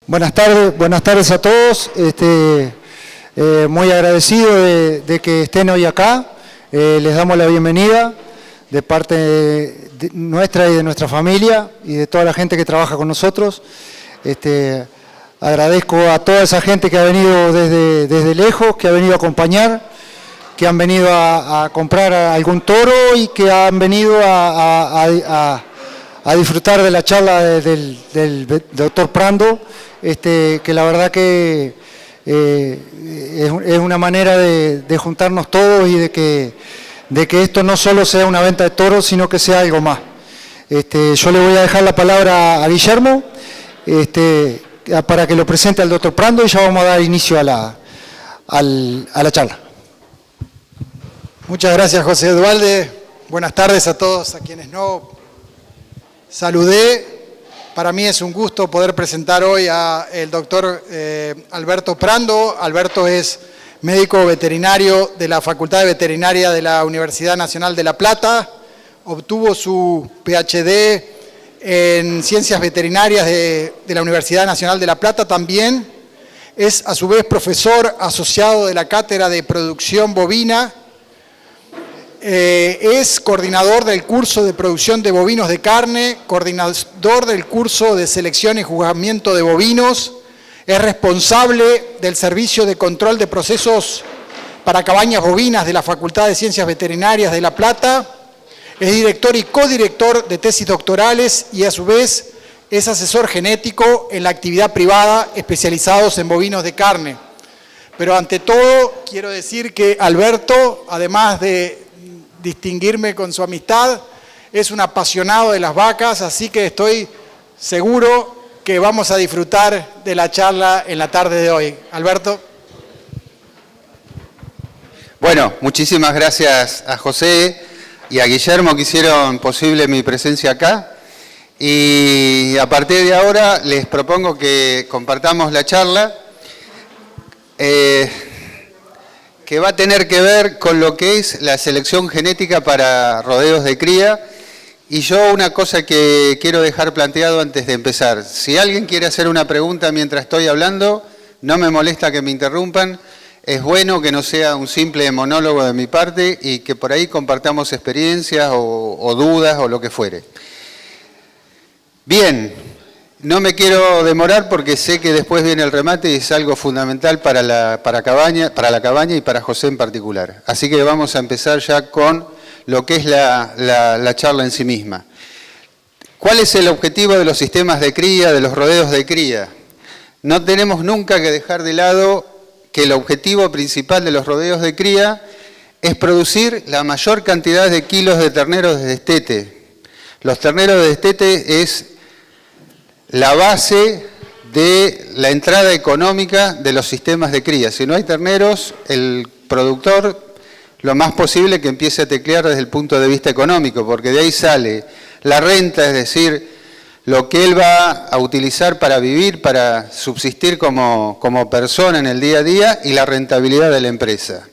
Buenas tardes a todos. Muy agradecido de que estén hoy acá. Les damos la bienvenida de parte nuestra y de nuestra familia y de toda la gente que trabaja con nosotros. Agradezco a toda esa gente que ha venido desde lejos, que ha venido a acompañar, que han venido a comprar algún toro y que han venido a disfrutar de la charla del doctor Prando, que la verdad que es una manera de juntarnos todos y de que esto no solo sea una venta de toros, sino que sea algo más. Yo le voy a dejar la palabra a Guillermo para que lo presente al doctor Prando y ya vamos a dar inicio a la charla. Muchas gracias, José Duvalde. Buenas tardes a todos, a quienes no saludé. Para mí es un gusto poder presentar hoy al doctor Alberto Prando. Alberto es médico veterinario de la Facultad de Veterinaria de la Universidad Nacional de La Plata. Obtuvo su PhD en Ciencias Veterinarias de la Universidad Nacional de La Plata también. Es a su vez profesor asociado de la Cátedra de Producción Bovina. Es coordinador del curso de producción de bovinos de carne, coordinador del curso de selección y juzgamiento de bovinos, es responsable del servicio de control de procesos para cabañas bovinas de la Facultad de Ciencias Veterinarias de La Plata, es director y codirector de tesis doctorales y a su vez es asesor genético en la actividad privada especializados en bovinos de carne. Pero ante todo quiero decir que Alberto, además de distinguirme con su amistad, es un apasionado de las vacas, así que estoy seguro que vamos a disfrutar de la charla en la tarde de hoy. Alberto. Bueno, muchísimas gracias a José y a Guillermo que hicieron posible mi presencia acá. Y a partir de ahora les propongo que compartamos la charla. Que va a tener que ver con lo que es la selección genética para rodeos de cría. Y yo una cosa que quiero dejar planteado antes de empezar. Si alguien quiere hacer una pregunta mientras estoy hablando, no me molesta que me interrumpan. Es bueno que no sea un simple monólogo de mi parte y que por ahí compartamos experiencias o dudas o lo que fuere. Bien. No me quiero demorar porque sé que después viene el remate y es algo fundamental para la cabaña y para José en particular. Así que vamos a empezar ya con lo que es la charla en sí misma. ¿Cuál es el objetivo de los sistemas de cría, de los rodeos de cría? No tenemos nunca que dejar de lado que el objetivo principal de los rodeos de cría es producir la mayor cantidad de kilos de terneros de destete. Los terneros de destete es la base de la entrada económica de los sistemas de cría. Si no hay terneros, el productor lo más posible que empiece a teclear desde el punto de vista económico, porque de ahí sale la renta, es decir, lo que él va a utilizar para vivir, para subsistir como persona en el día a día y la rentabilidad de la empresa.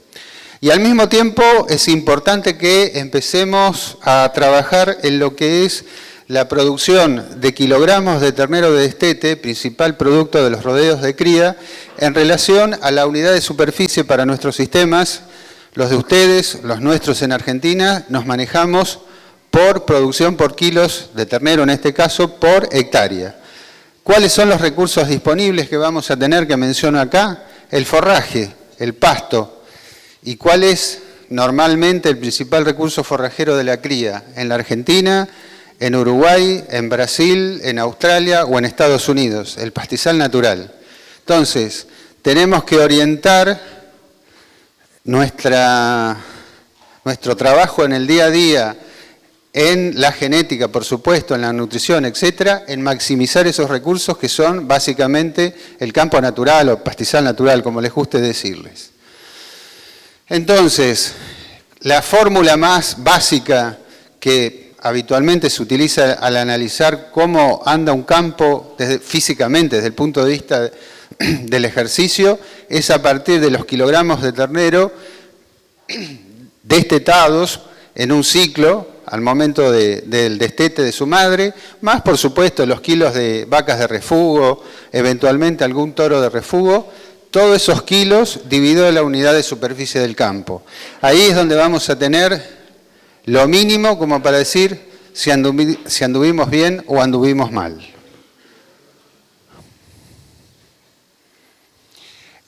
Y al mismo tiempo es importante que empecemos a trabajar en lo que es la producción de kilogramos de ternero de destete, principal producto de los rodeos de cría, en relación a la unidad de superficie para nuestros sistemas. Los de ustedes, los nuestros en Argentina, nos manejamos por producción por kilos de ternero, en este caso por hectárea. ¿Cuáles son los recursos disponibles que vamos a tener, que menciono acá? El forraje, el pasto. ¿Y cuál es normalmente el principal recurso forrajero de la cría? En la Argentina, en Uruguay, en Brasil, en Australia o en Estados Unidos, el pastizal natural. Entonces, tenemos que orientar nuestro trabajo en el día a día, en la genética, por supuesto, en la nutrición, etcétera, en maximizar esos recursos que son básicamente el campo natural o pastizal natural, como les guste decirles. Entonces, la fórmula más básica que habitualmente se utiliza al analizar cómo anda un campo físicamente desde el punto de vista del ejercicio es a partir de los kilogramos de ternero destetados en un ciclo al momento del destete de su madre, más por supuesto los kilos de vacas de refugo, eventualmente algún toro de refugo, todos esos kilos dividido la unidad de superficie del campo. Ahí es donde vamos a tener lo mínimo como para decir si anduvimos bien o anduvimos mal.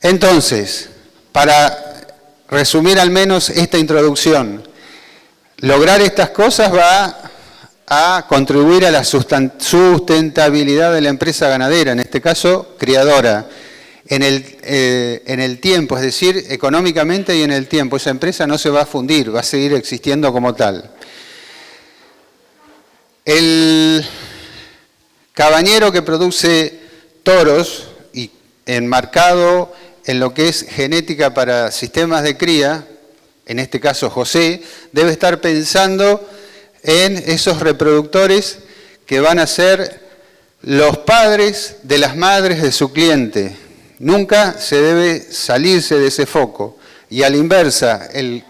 Entonces, para resumir al menos esta introducción, lograr estas cosas va a contribuir a la sustentabilidad de la empresa ganadera, en este caso criadora, en el tiempo, es decir, económicamente y en el tiempo. Esa empresa no se va a fundir, va a seguir existiendo como tal. El cabañero que produce toros y enmarcado en lo que es genética para sistemas de cría, en este caso José, debe estar pensando en esos reproductores que van a ser los padres de las madres de su cliente. Nunca se debe salirse de ese foco. Y a la inversa, el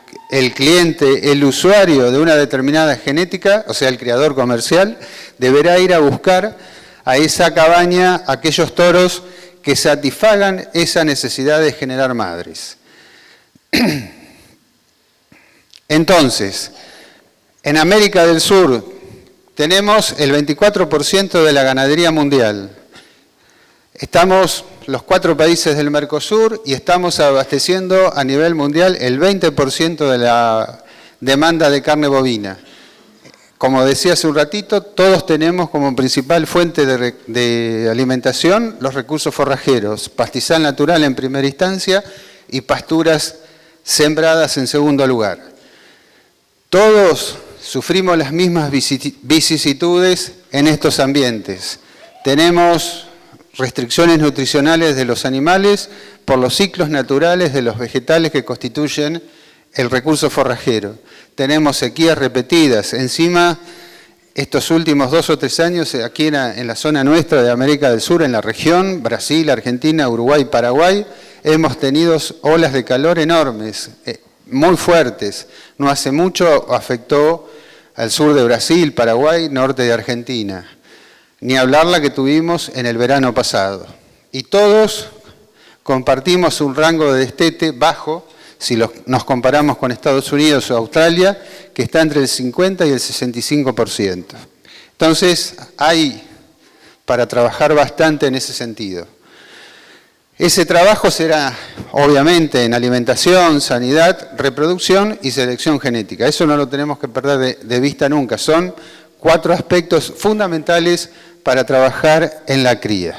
cliente, el usuario de una determinada genética, o sea, el criador comercial, deberá ir a buscar a esa cabaña aquellos toros que satisfagan esa necesidad de generar madres. Entonces, en América del Sur tenemos el 24% de la ganadería mundial. Estamos los 4 países del Mercosur y estamos abasteciendo a nivel mundial el 20% de la demanda de carne bovina. Como decía hace un ratito, todos tenemos como principal fuente de alimentación los recursos forrajeros, pastizal natural en primera instancia y pasturas sembradas en segundo lugar. Todos sufrimos las mismas vicisitudes en estos ambientes. Tenemos restricciones nutricionales de los animales por los ciclos naturales de los vegetales que constituyen el recurso forrajero. Tenemos sequías repetidas. Encima, estos últimos 2 o 3 años, aquí en la zona nuestra de América del Sur, en la región, Brasil, Argentina, Uruguay, Paraguay, hemos tenido olas de calor enormes, muy fuertes. No hace mucho afectó al sur de Brasil, Paraguay, norte de Argentina. Ni hablar la que tuvimos en el verano pasado. Y todos compartimos un rango de destete bajo, si nos comparamos con Estados Unidos o Australia, que está entre el 50 y el 65%. Entonces, hay para trabajar bastante en ese sentido. Ese trabajo será, obviamente, en alimentación, sanidad, reproducción y selección genética. Eso no lo tenemos que perder de vista nunca. Son 4 aspectos fundamentales para trabajar en la cría.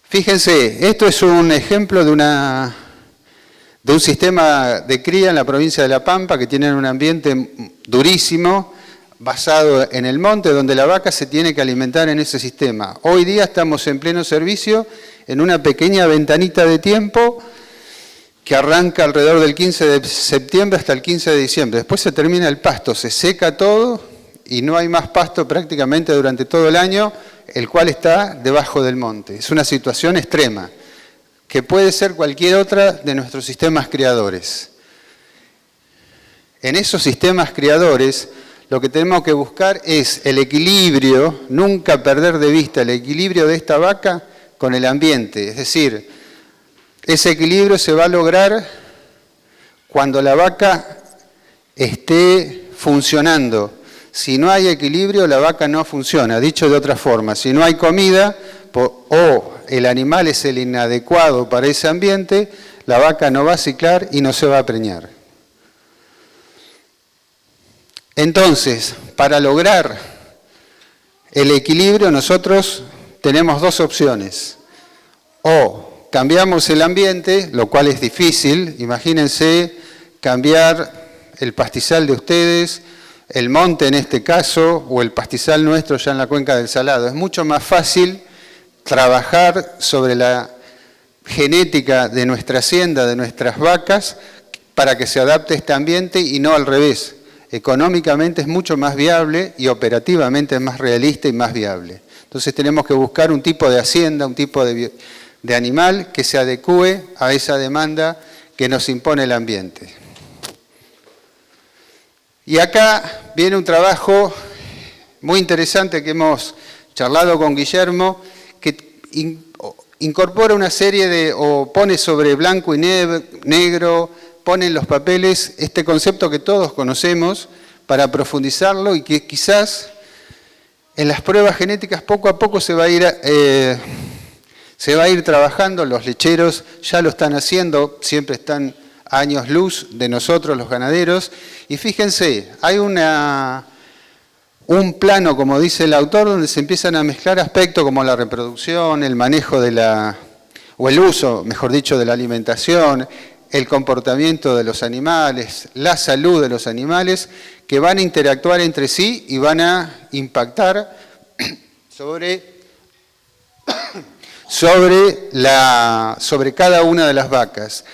Fíjense, esto es un ejemplo de un sistema de cría en la provincia de La Pampa que tiene un ambiente durísimo, basado en el monte, donde la vaca se tiene que alimentar en ese sistema. Hoy día estamos en pleno servicio, en una pequeña ventanita de tiempo que arranca alrededor del 15 de septiembre hasta el 15 de diciembre. Después se termina el pasto, se seca todo y no hay más pasto prácticamente durante todo el año, el cual está debajo del monte. Es una situación extrema, que puede ser cualquier otra de nuestros sistemas criadores. En esos sistemas criadores, lo que tenemos que buscar es el equilibrio, nunca perder de vista el equilibrio de esta vaca con el ambiente. Es decir, ese equilibrio se va a lograr cuando la vaca esté funcionando. Si no hay equilibrio, la vaca no funciona. Dicho de otra forma, si no hay comida o el animal es el inadecuado para ese ambiente, la vaca no va a ciclar y no se va a preñar. Entonces, para lograr el equilibrio, nosotros tenemos 2 opciones. O cambiamos el ambiente, lo cual es difícil. Imagínense cambiar el pastizal de ustedes, el monte en este caso, o el pastizal nuestro ya en la cuenca del Salado. Es mucho más fácil trabajar sobre la genética de nuestra hacienda, de nuestras vacas, para que se adapte a este ambiente y no al revés. Económicamente es mucho más viable y operativamente es más realista y más viable. Entonces tenemos que buscar un tipo de hacienda, un tipo de animal que se adecue a esa demanda que nos impone el ambiente. Y acá viene un trabajo muy interesante que hemos charlado con Guillermo, que incorpora una serie o pone sobre blanco y negro, pone en los papeles este concepto que todos conocemos para profundizarlo y que quizás en las pruebas genéticas poco a poco se va a ir trabajando. Los lecheros ya lo están haciendo, siempre están a años luz de nosotros los ganaderos. Y fíjense, hay un plano, como dice el autor, donde se empiezan a mezclar aspectos como la reproducción, el manejo o el uso, mejor dicho, de la alimentación, el comportamiento de los animales, la salud de los animales, que van a interactuar entre sí y van a impactar sobre cada una de las vacas.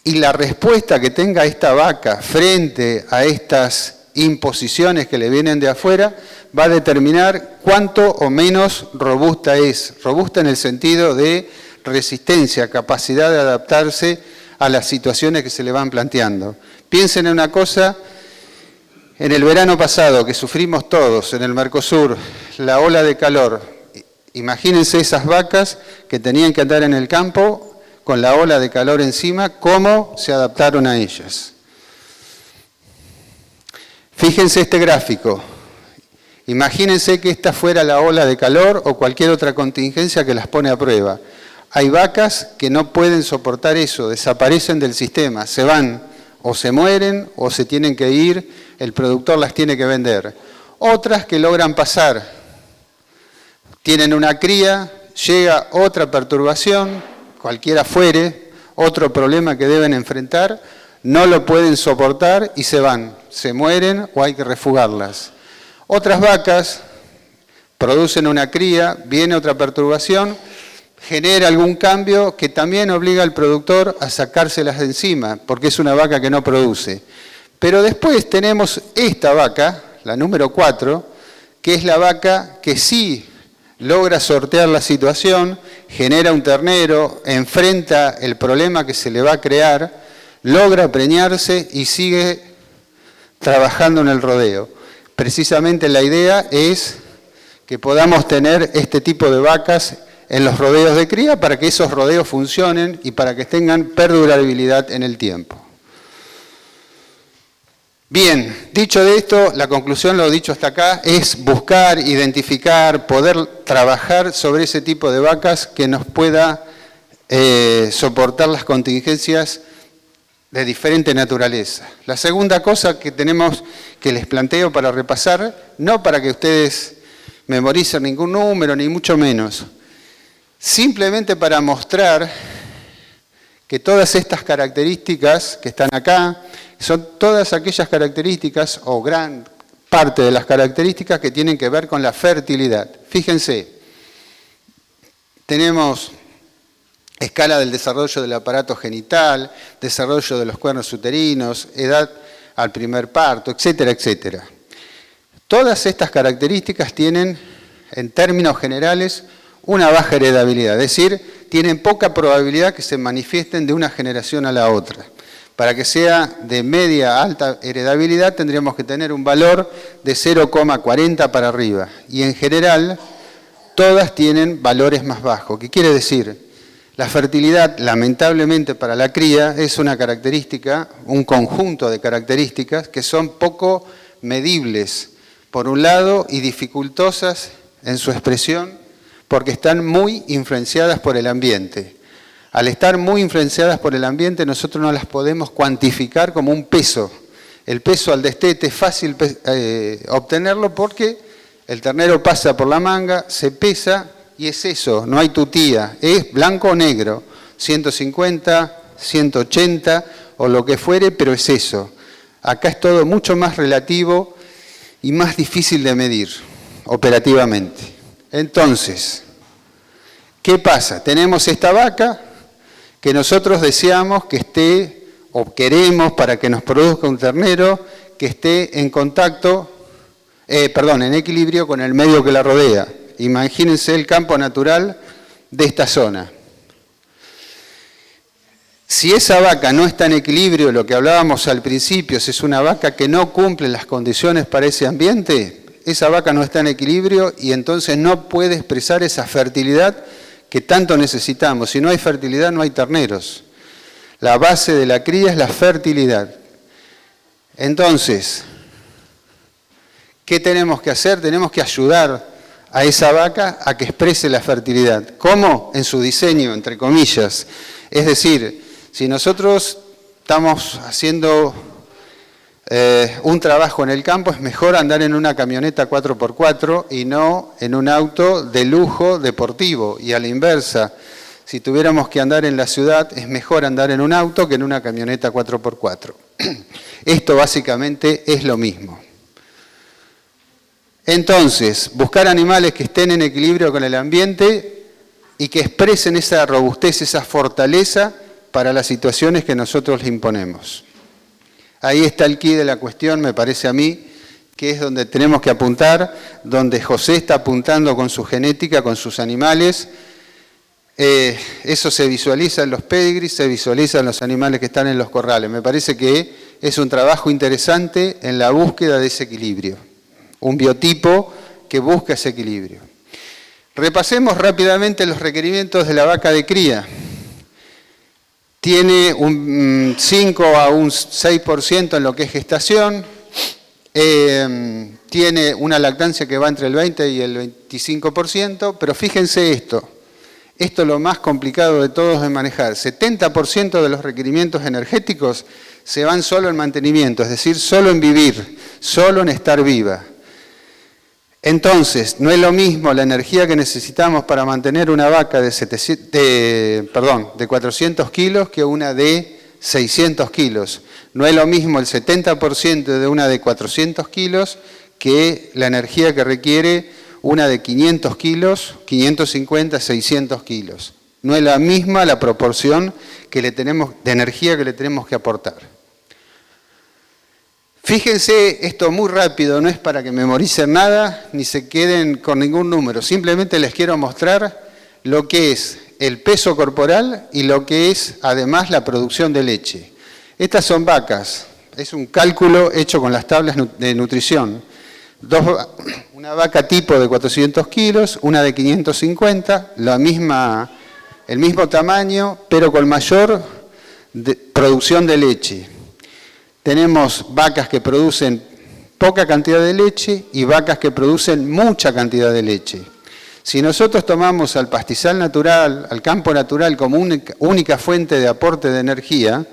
Y la respuesta que tenga esta vaca frente a estas imposiciones que le vienen de afuera va a determinar cuánto o menos robusta es. Robusta en el sentido de resistencia, capacidad de adaptarse a las situaciones que se le van planteando. Piensen en una cosa, en el verano pasado que sufrimos todos en el Mercosur, la ola de calor. Imagínense esas vacas que tenían que andar en el campo con la ola de calor encima, cómo se adaptaron a ellas. Fíjense este gráfico. Imagínense que esta fuera la ola de calor o cualquier otra contingencia que las pone a prueba. Hay vacas que no pueden soportar eso, desaparecen del sistema, se van o se mueren o se tienen que ir, el productor las tiene que vender. Otras que logran pasar, tienen una cría, llega otra perturbación, cualquiera fuere, otro problema que deben enfrentar, no lo pueden soportar y se van, se mueren o hay que refugarlas. Otras vacas producen una cría, viene otra perturbación, genera algún cambio que también obliga al productor a sacárselas de encima, porque es una vaca que no produce. Pero después tenemos esta vaca, la número 4, que es la vaca que sí logra sortear la situación, genera un ternero, enfrenta el problema que se le va a crear, logra preñarse y sigue trabajando en el rodeo. Precisamente la idea es que podamos tener este tipo de vacas en los rodeos de cría para que esos rodeos funcionen y para que tengan perdurabilidad en el tiempo. Bien, dicho de esto, la conclusión, lo dicho hasta acá, es buscar, identificar, poder trabajar sobre ese tipo de vacas que nos pueda soportar las contingencias de diferente naturaleza. La segunda cosa que les planteo para repasar, no para que ustedes memoricen ningún número, ni mucho menos, simplemente para mostrar que todas estas características que están acá, son todas aquellas características, o gran parte de las características que tienen que ver con la fertilidad. Fíjense, tenemos escala del desarrollo del aparato genital, desarrollo de los cuernos uterinos, edad al primer parto, etcétera, etcétera. Todas estas características tienen, en términos generales, una baja heredabilidad, es decir, tienen poca probabilidad que se manifiesten de una generación a la otra. Para que sea de media a alta heredabilidad tendríamos que tener un valor de 0,40 para arriba. Y en general, todas tienen valores más bajos. ¿Qué quiere decir? La fertilidad, lamentablemente para la cría, es una característica, un conjunto de características que son poco medibles, por un lado, y dificultosas en su expresión, porque están muy influenciadas por el ambiente. Al estar muy influenciadas por el ambiente, nosotros no las podemos cuantificar como un peso. El peso al destete es fácil obtenerlo porque el ternero pasa por la manga, se pesa y es eso, no hay tutía, es blanco o negro, 150, 180 o lo que fuere, pero es eso. Acá es todo mucho más relativo y más difícil de medir operativamente. Entonces, ¿qué pasa? Tenemos esta vaca que nosotros deseamos que esté, o queremos para que nos produzca un ternero, que esté en en equilibrio con el medio que la rodea. Imagínense el campo natural de esta zona. Si esa vaca no está en equilibrio, lo que hablábamos al principio, si es una vaca que no cumple las condiciones para ese ambiente, esa vaca no está en equilibrio y entonces no puede expresar esa fertilidad que tanto necesitamos. Si no hay fertilidad, no hay terneros. La base de la cría es la fertilidad. Entonces, ¿qué tenemos que hacer? Tenemos que ayudar a esa vaca a que exprese la fertilidad. ¿Cómo? En su diseño, entre comillas. Es decir, si nosotros estamos haciendo un trabajo en el campo, es mejor andar en una camioneta 4x4 y no en un auto de lujo deportivo. Y a la inversa, si tuviéramos que andar en la ciudad, es mejor andar en un auto que en una camioneta 4x4. Esto básicamente es lo mismo. Entonces, buscar animales que estén en equilibrio con el ambiente y que expresen esa robustez, esa fortaleza para las situaciones que nosotros le imponemos. Ahí está el quid de la cuestión, me parece a mí, que es donde tenemos que apuntar, donde José está apuntando con su genética, con sus animales. Eso se visualiza en los pedigrees, se visualiza en los animales que están en los corrales. Me parece que es un trabajo interesante en la búsqueda de ese equilibrio. Un biotipo que busca ese equilibrio. Repasemos rápidamente los requerimientos de la vaca de cría. Tiene un 5 a un 6% en lo que es gestación. Tiene una lactancia que va entre el 20 y el 25%, pero fíjense esto es lo más complicado de todos de manejar. 70% de los requerimientos energéticos se van solo en mantenimiento, es decir, solo en vivir, solo en estar viva. Entonces, no es lo mismo la energía que necesitamos para mantener una vaca de 400 kilos que una de 600 kilos. No es lo mismo el 70% de una de 400 kilos que la energía que requiere una de 500 kilos, 550, 600 kilos. No es la misma la proporción de energía que le tenemos que aportar. Fíjense, esto muy rápido, no es para que memoricen nada, ni se queden con ningún número. Simplemente les quiero mostrar lo que es el peso corporal y lo que es, además, la producción de leche. Estas son vacas, es un cálculo hecho con las tablas de nutrición. Una vaca tipo de 400 kilos, una de 550, el mismo tamaño, pero con mayor producción de leche. Tenemos vacas que producen poca cantidad de leche y vacas que producen mucha cantidad de leche. Si nosotros tomamos al pastizal natural, al campo natural como única fuente de aporte de energía,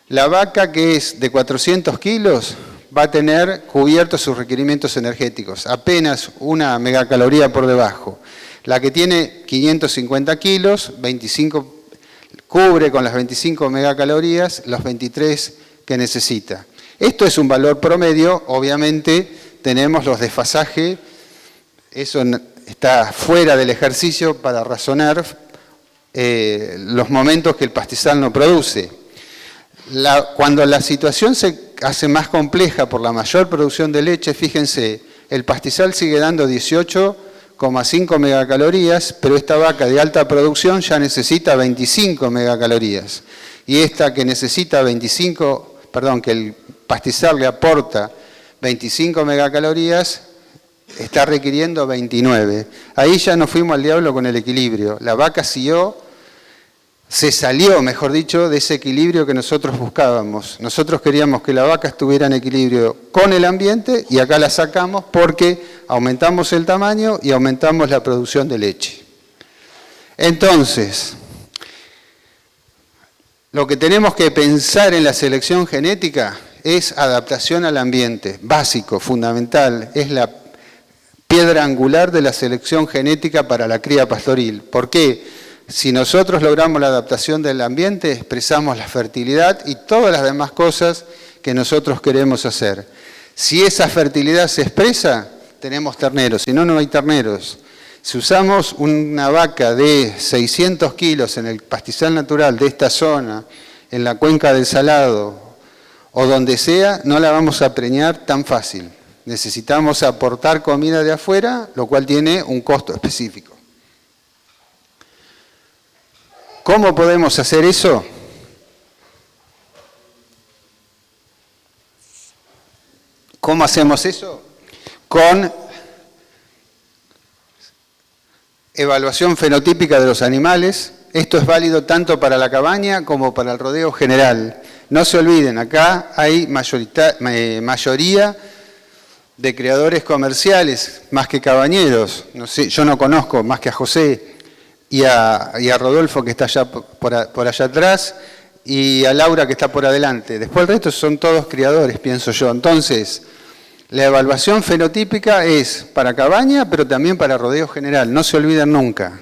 la vaca que es de 400 kilos va a tener cubiertos sus requerimientos energéticos, apenas una megacaloría por debajo. La que tiene 550 kilos, cubre con las 25 megacalorías los 23 que necesita. Esto es un valor promedio, obviamente tenemos los desfasajes, eso está fuera del ejercicio para razonar los momentos que el pastizal no produce. Cuando la situación se hace más compleja por la mayor producción de leche, fíjense, el pastizal sigue dando 18,5 megacalorías, pero esta vaca de alta producción ya necesita 25 megacalorías. Y esta que necesita que el pastizal le aporta 25 megacalorías, está requiriendo 29. Ahí ya nos fuimos al diablo con el equilibrio. La vaca se salió, mejor dicho, de ese equilibrio que nosotros buscábamos. Nosotros queríamos que la vaca estuviera en equilibrio con el ambiente y acá la sacamos porque aumentamos el tamaño y aumentamos la producción de leche. Entonces, lo que tenemos que pensar en la selección genética es adaptación al ambiente, básico, fundamental, es la piedra angular de la selección genética para la cría pastoril. ¿Por qué? Si nosotros logramos la adaptación del ambiente, expresamos la fertilidad y todas las demás cosas que nosotros queremos hacer. Si esa fertilidad se expresa, tenemos terneros, si no, no hay terneros. Si usamos una vaca de 600 kilos en el pastizal natural de esta zona, en la cuenca del Salado o donde sea, no la vamos a preñar tan fácil. Necesitamos aportar comida de afuera, lo cual tiene un costo específico. ¿Cómo podemos hacer eso? ¿Cómo hacemos eso? Con evaluación fenotípica de los animales. Esto es válido tanto para la cabaña como para el rodeo general. No se olviden, acá hay mayoría de criadores comerciales, más que cabañeros. No sé, yo no conozco más que a José y a Rodolfo, que está allá por allá atrás, y a Laura, que está por adelante. Después el resto son todos criadores, pienso yo. Entonces, la evaluación fenotípica es para cabaña, pero también para rodeo general. No se olviden nunca.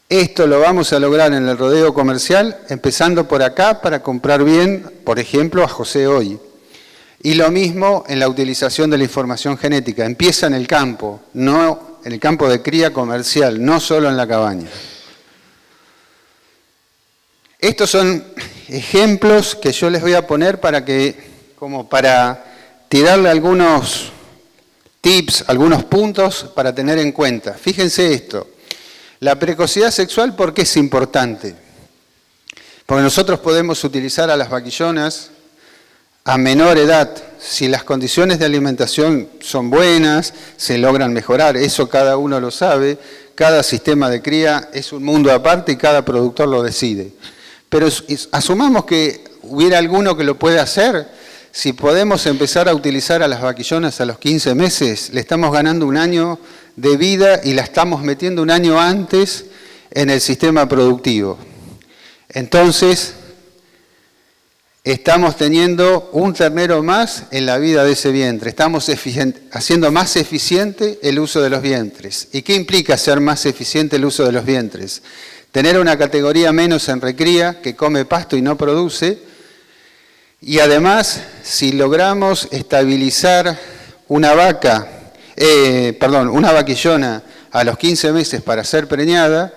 Esto lo vamos a lograr en el rodeo comercial, empezando por acá para comprar bien, por ejemplo, a José hoy. Y lo mismo en la utilización de la información genética. Empieza en el campo, no en el campo de cría comercial, no solo en la cabaña. Estos son ejemplos que yo les voy a poner para tirarle algunos tips, algunos puntos para tener en cuenta. Fíjense esto. La precocidad sexual, ¿por qué es importante? Porque nosotros podemos utilizar a las vaquillonas a menor edad. Si las condiciones de alimentación son buenas, se logran mejorar. Eso cada uno lo sabe. Cada sistema de cría es un mundo aparte y cada productor lo decide. Pero asumamos que hubiera alguno que lo puede hacer. Si podemos empezar a utilizar a las vaquillonas a los 15 meses, le estamos ganando un año de vida y la estamos metiendo un año antes en el sistema productivo. Entonces, estamos teniendo un ternero más en la vida de ese vientre. Estamos haciendo más eficiente el uso de los vientres. ¿Y qué implica hacer más eficiente el uso de los vientres? Tener una categoría menos en recría que come pasto y no produce. Y además, si logramos estabilizar una vaquillona a los 15 meses para ser preñada,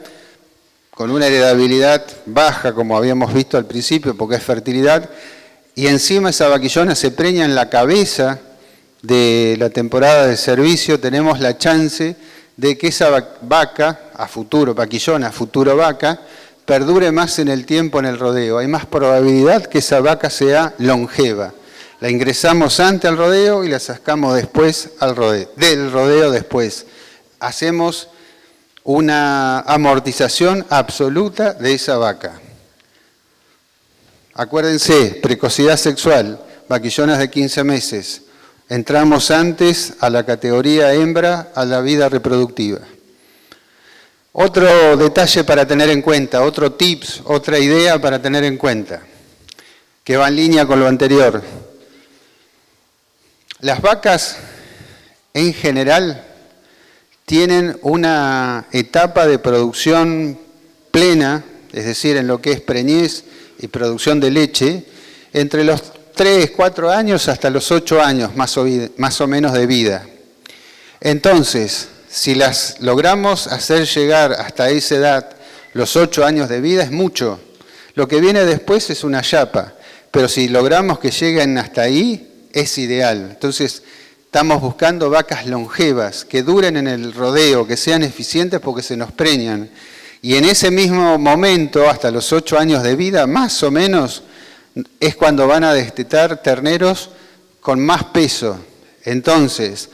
con una heredabilidad baja, como habíamos visto al principio, porque es fertilidad, y encima esa vaquillona se preña en la cabeza de la temporada de servicio, tenemos la chance de que esa vaca, vaquillona, a futuro vaca, perdure más en el tiempo en el rodeo. Hay más probabilidad que esa vaca sea longeva. La ingresamos antes al rodeo y la sacamos después del rodeo después. Hacemos una amortización absoluta de esa vaca. Acuérdense, precocidad sexual, vaquillonas de 15 meses. Entramos antes a la categoría hembra, a la vida reproductiva. Otro detalle para tener en cuenta, otro tips, otra idea para tener en cuenta, que va en línea con lo anterior. Las vacas, en general, tienen una etapa de producción plena, es decir, en lo que es preñez y producción de leche, entre los 3, 4 años hasta los 8 años más o menos de vida. Entonces, si las logramos hacer llegar hasta esa edad, los 8 años de vida, es mucho. Lo que viene después es una chapa, pero si logramos que lleguen hasta ahí, es ideal. Entonces, estamos buscando vacas longevas, que duren en el rodeo, que sean eficientes porque se nos preñan. Y en ese mismo momento, hasta los 8 años de vida, más o menos, es cuando van a destetar terneros con más peso. Entonces,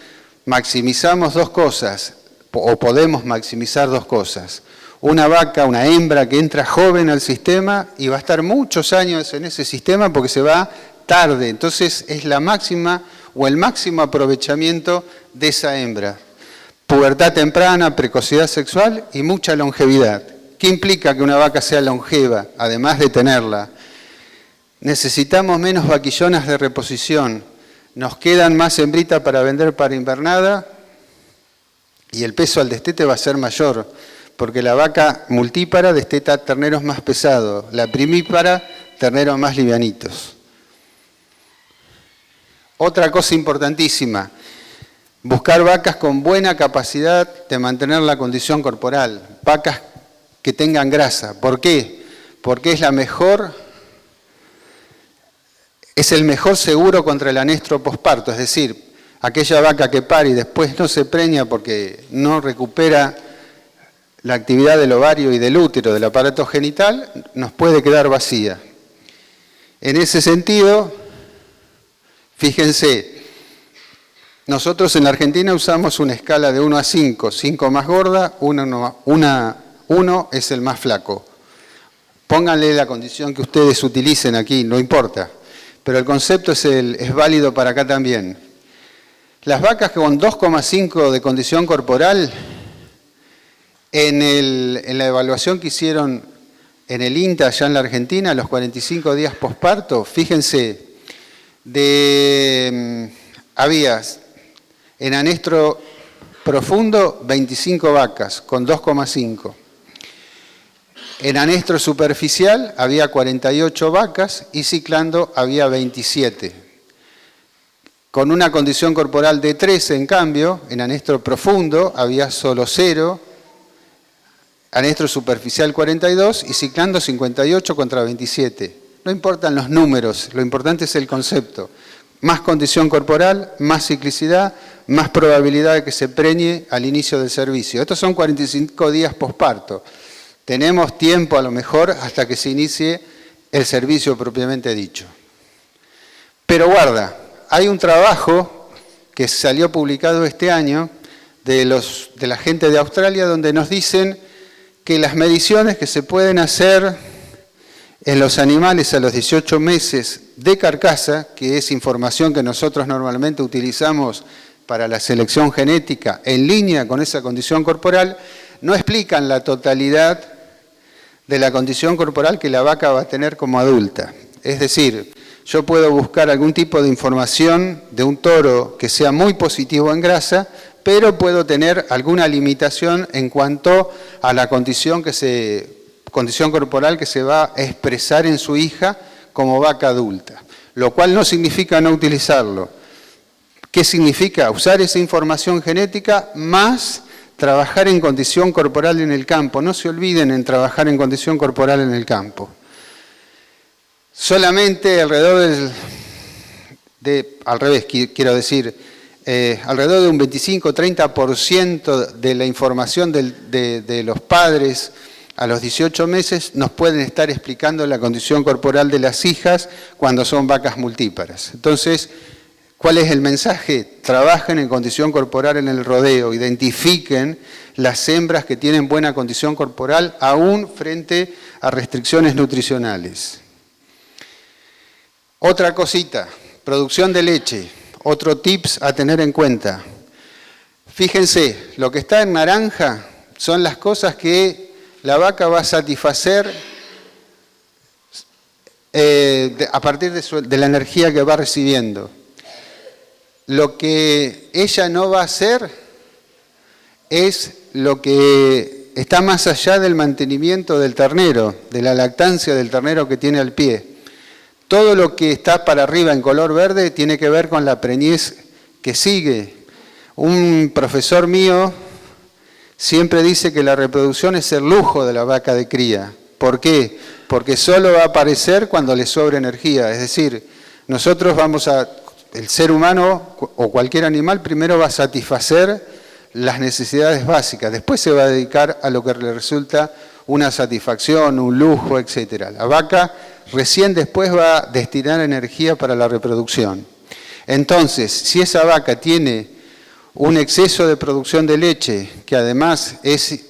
maximizamos dos cosas, o podemos maximizar dos cosas. Una vaca, una hembra que entra joven al sistema y va a estar muchos años en ese sistema porque se va tarde. Entonces es la máxima o el máximo aprovechamiento de esa hembra. Pubertad temprana, precocidad sexual y mucha longevidad. ¿Qué implica que una vaca sea longeva, además de tenerla? Necesitamos menos vaquillonas de reposición. Nos quedan más hembritas para vender para invernada y el peso al destete va a ser mayor, porque la vaca multípara desteta terneros más pesados, la primípara terneros más livianitos. Otra cosa importantísima, buscar vacas con buena capacidad de mantener la condición corporal, vacas que tengan grasa. ¿Por qué? Porque es el mejor seguro contra el anestro posparto, es decir, aquella vaca que pare y después no se preña porque no recupera la actividad del ovario y del útero, del aparato genital, nos puede quedar vacía. En ese sentido, fíjense, Nosotros en Argentina usamos una escala de 1 a 5, 5 más gorda, 1 es el más flaco. Pónganle la condición que ustedes utilicen aquí, no importa, pero el concepto es válido para acá también. Las vacas con 2,5 de condición corporal, en la evaluación que hicieron en el INTA allá en la Argentina, los 45 días posparto, fíjense, había en anestro profundo 25 vacas con 2,5. En anestro superficial había 48 vacas y ciclando había 27. Con una condición corporal de 13, en cambio, en anestro profundo había solo 0, anestro superficial 42 y ciclando 58 contra 27. No importan los números, lo importante es el concepto. Más condición corporal, más ciclicidad, más probabilidad de que se preñe al inicio del servicio. Estos son 45 días posparto. Tenemos tiempo a lo mejor hasta que se inicie el servicio propiamente dicho. Pero guarda, hay un trabajo que salió publicado este año de la gente de Australia donde nos dicen que las mediciones que se pueden hacer en los animales a los 18 meses de carcasa, que es información que nosotros normalmente utilizamos para la selección genética en línea con esa condición corporal, no explican la totalidad de la condición corporal que la vaca va a tener como adulta. Es decir, yo puedo buscar algún tipo de información de un toro que sea muy positivo en grasa, pero puedo tener alguna limitación en cuanto a la condición corporal que se va a expresar en su hija como vaca adulta, lo cual no significa no utilizarlo. ¿Qué significa? Usar esa información genética más trabajar en condición corporal en el campo. No se olviden en trabajar en condición corporal en el campo. Solamente alrededor alrededor de un 25-30% de la información de los padres a los 18 meses nos pueden estar explicando la condición corporal de las hijas cuando son vacas multíparas. Entonces, ¿cuál es el mensaje? Trabajen en condición corporal en el rodeo, identifiquen las hembras que tienen buena condición corporal aún frente a restricciones nutricionales. Otra cosita, producción de leche, otro tips a tener en cuenta. Fíjense, lo que está en naranja son las cosas que la vaca va a satisfacer a partir de la energía que va recibiendo. Lo que ella no va a hacer es lo que está más allá del mantenimiento del ternero, de la lactancia del ternero que tiene al pie. Todo lo que está para arriba en color verde tiene que ver con la preñez que sigue. Un profesor mío siempre dice que la reproducción es el lujo de la vaca de cría. ¿Por qué? Porque solo va a aparecer cuando le sobre energía. Es decir, el ser humano o cualquier animal primero va a satisfacer las necesidades básicas, después se va a dedicar a lo que le resulta una satisfacción, un lujo, etc. La vaca recién después va a destinar energía para la reproducción. Entonces, si esa vaca tiene un exceso de producción de leche, que además es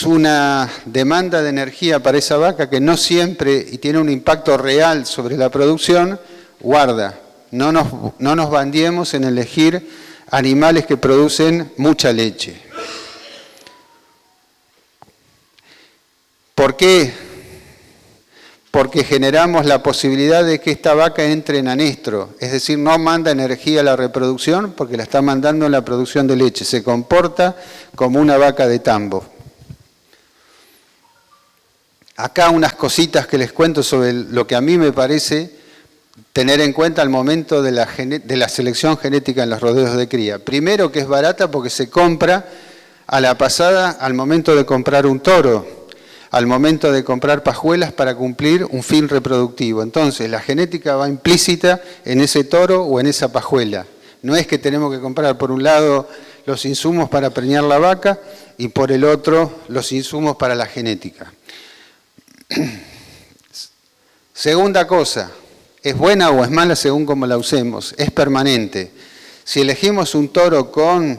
una demanda de energía para esa vaca que no siempre y tiene un impacto real sobre la producción, guarda, no nos bandiemos en elegir animales que producen mucha leche. ¿Por qué? Porque generamos la posibilidad de que esta vaca entre en anestro, es decir, no manda energía a la reproducción porque la está mandando en la producción de leche, se comporta como una vaca de tambo. Acá unas cositas que les cuento sobre lo que a mí me parece tener en cuenta al momento de la selección genética en los rodeos de cría. Primero, que es barata porque se compra a la pasada al momento de comprar un toro, al momento de comprar pajuelas para cumplir un fin reproductivo. Entonces, la genética va implícita en ese toro o en esa pajuela. No es que tenemos que comprar por un lado los insumos para preñar la vaca y por el otro los insumos para la genética. Segunda cosa, ¿es buena o es mala según cómo la usemos? Es permanente. Si elegimos un toro con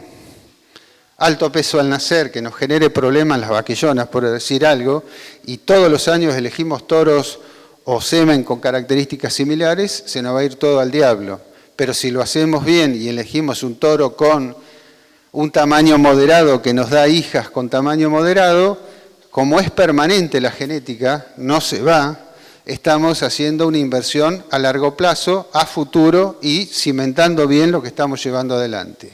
alto peso al nacer, que nos genere problemas en las vaquillonas, por decir algo, y todos los años elegimos toros o semen con características similares, se nos va a ir todo al diablo. Pero si lo hacemos bien y elegimos un toro con un tamaño moderado que nos da hijas con tamaño moderado, como es permanente la genética, no se va, estamos haciendo una inversión a largo plazo, a futuro y cimentando bien lo que estamos llevando adelante.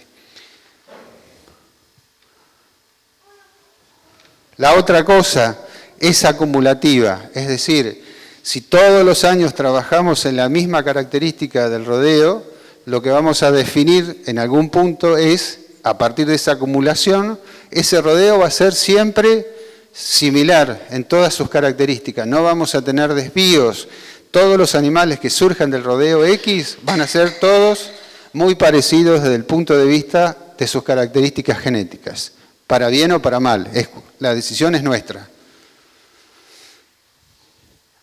La otra cosa es acumulativa, es decir, si todos los años trabajamos en la misma característica del rodeo, lo que vamos a definir en algún punto es, a partir de esa acumulación, ese rodeo va a ser siempre similar en todas sus características, no vamos a tener desvíos. Todos los animales que surjan del rodeo X van a ser todos muy parecidos desde el punto de vista de sus características genéticas, para bien o para mal, la decisión es nuestra.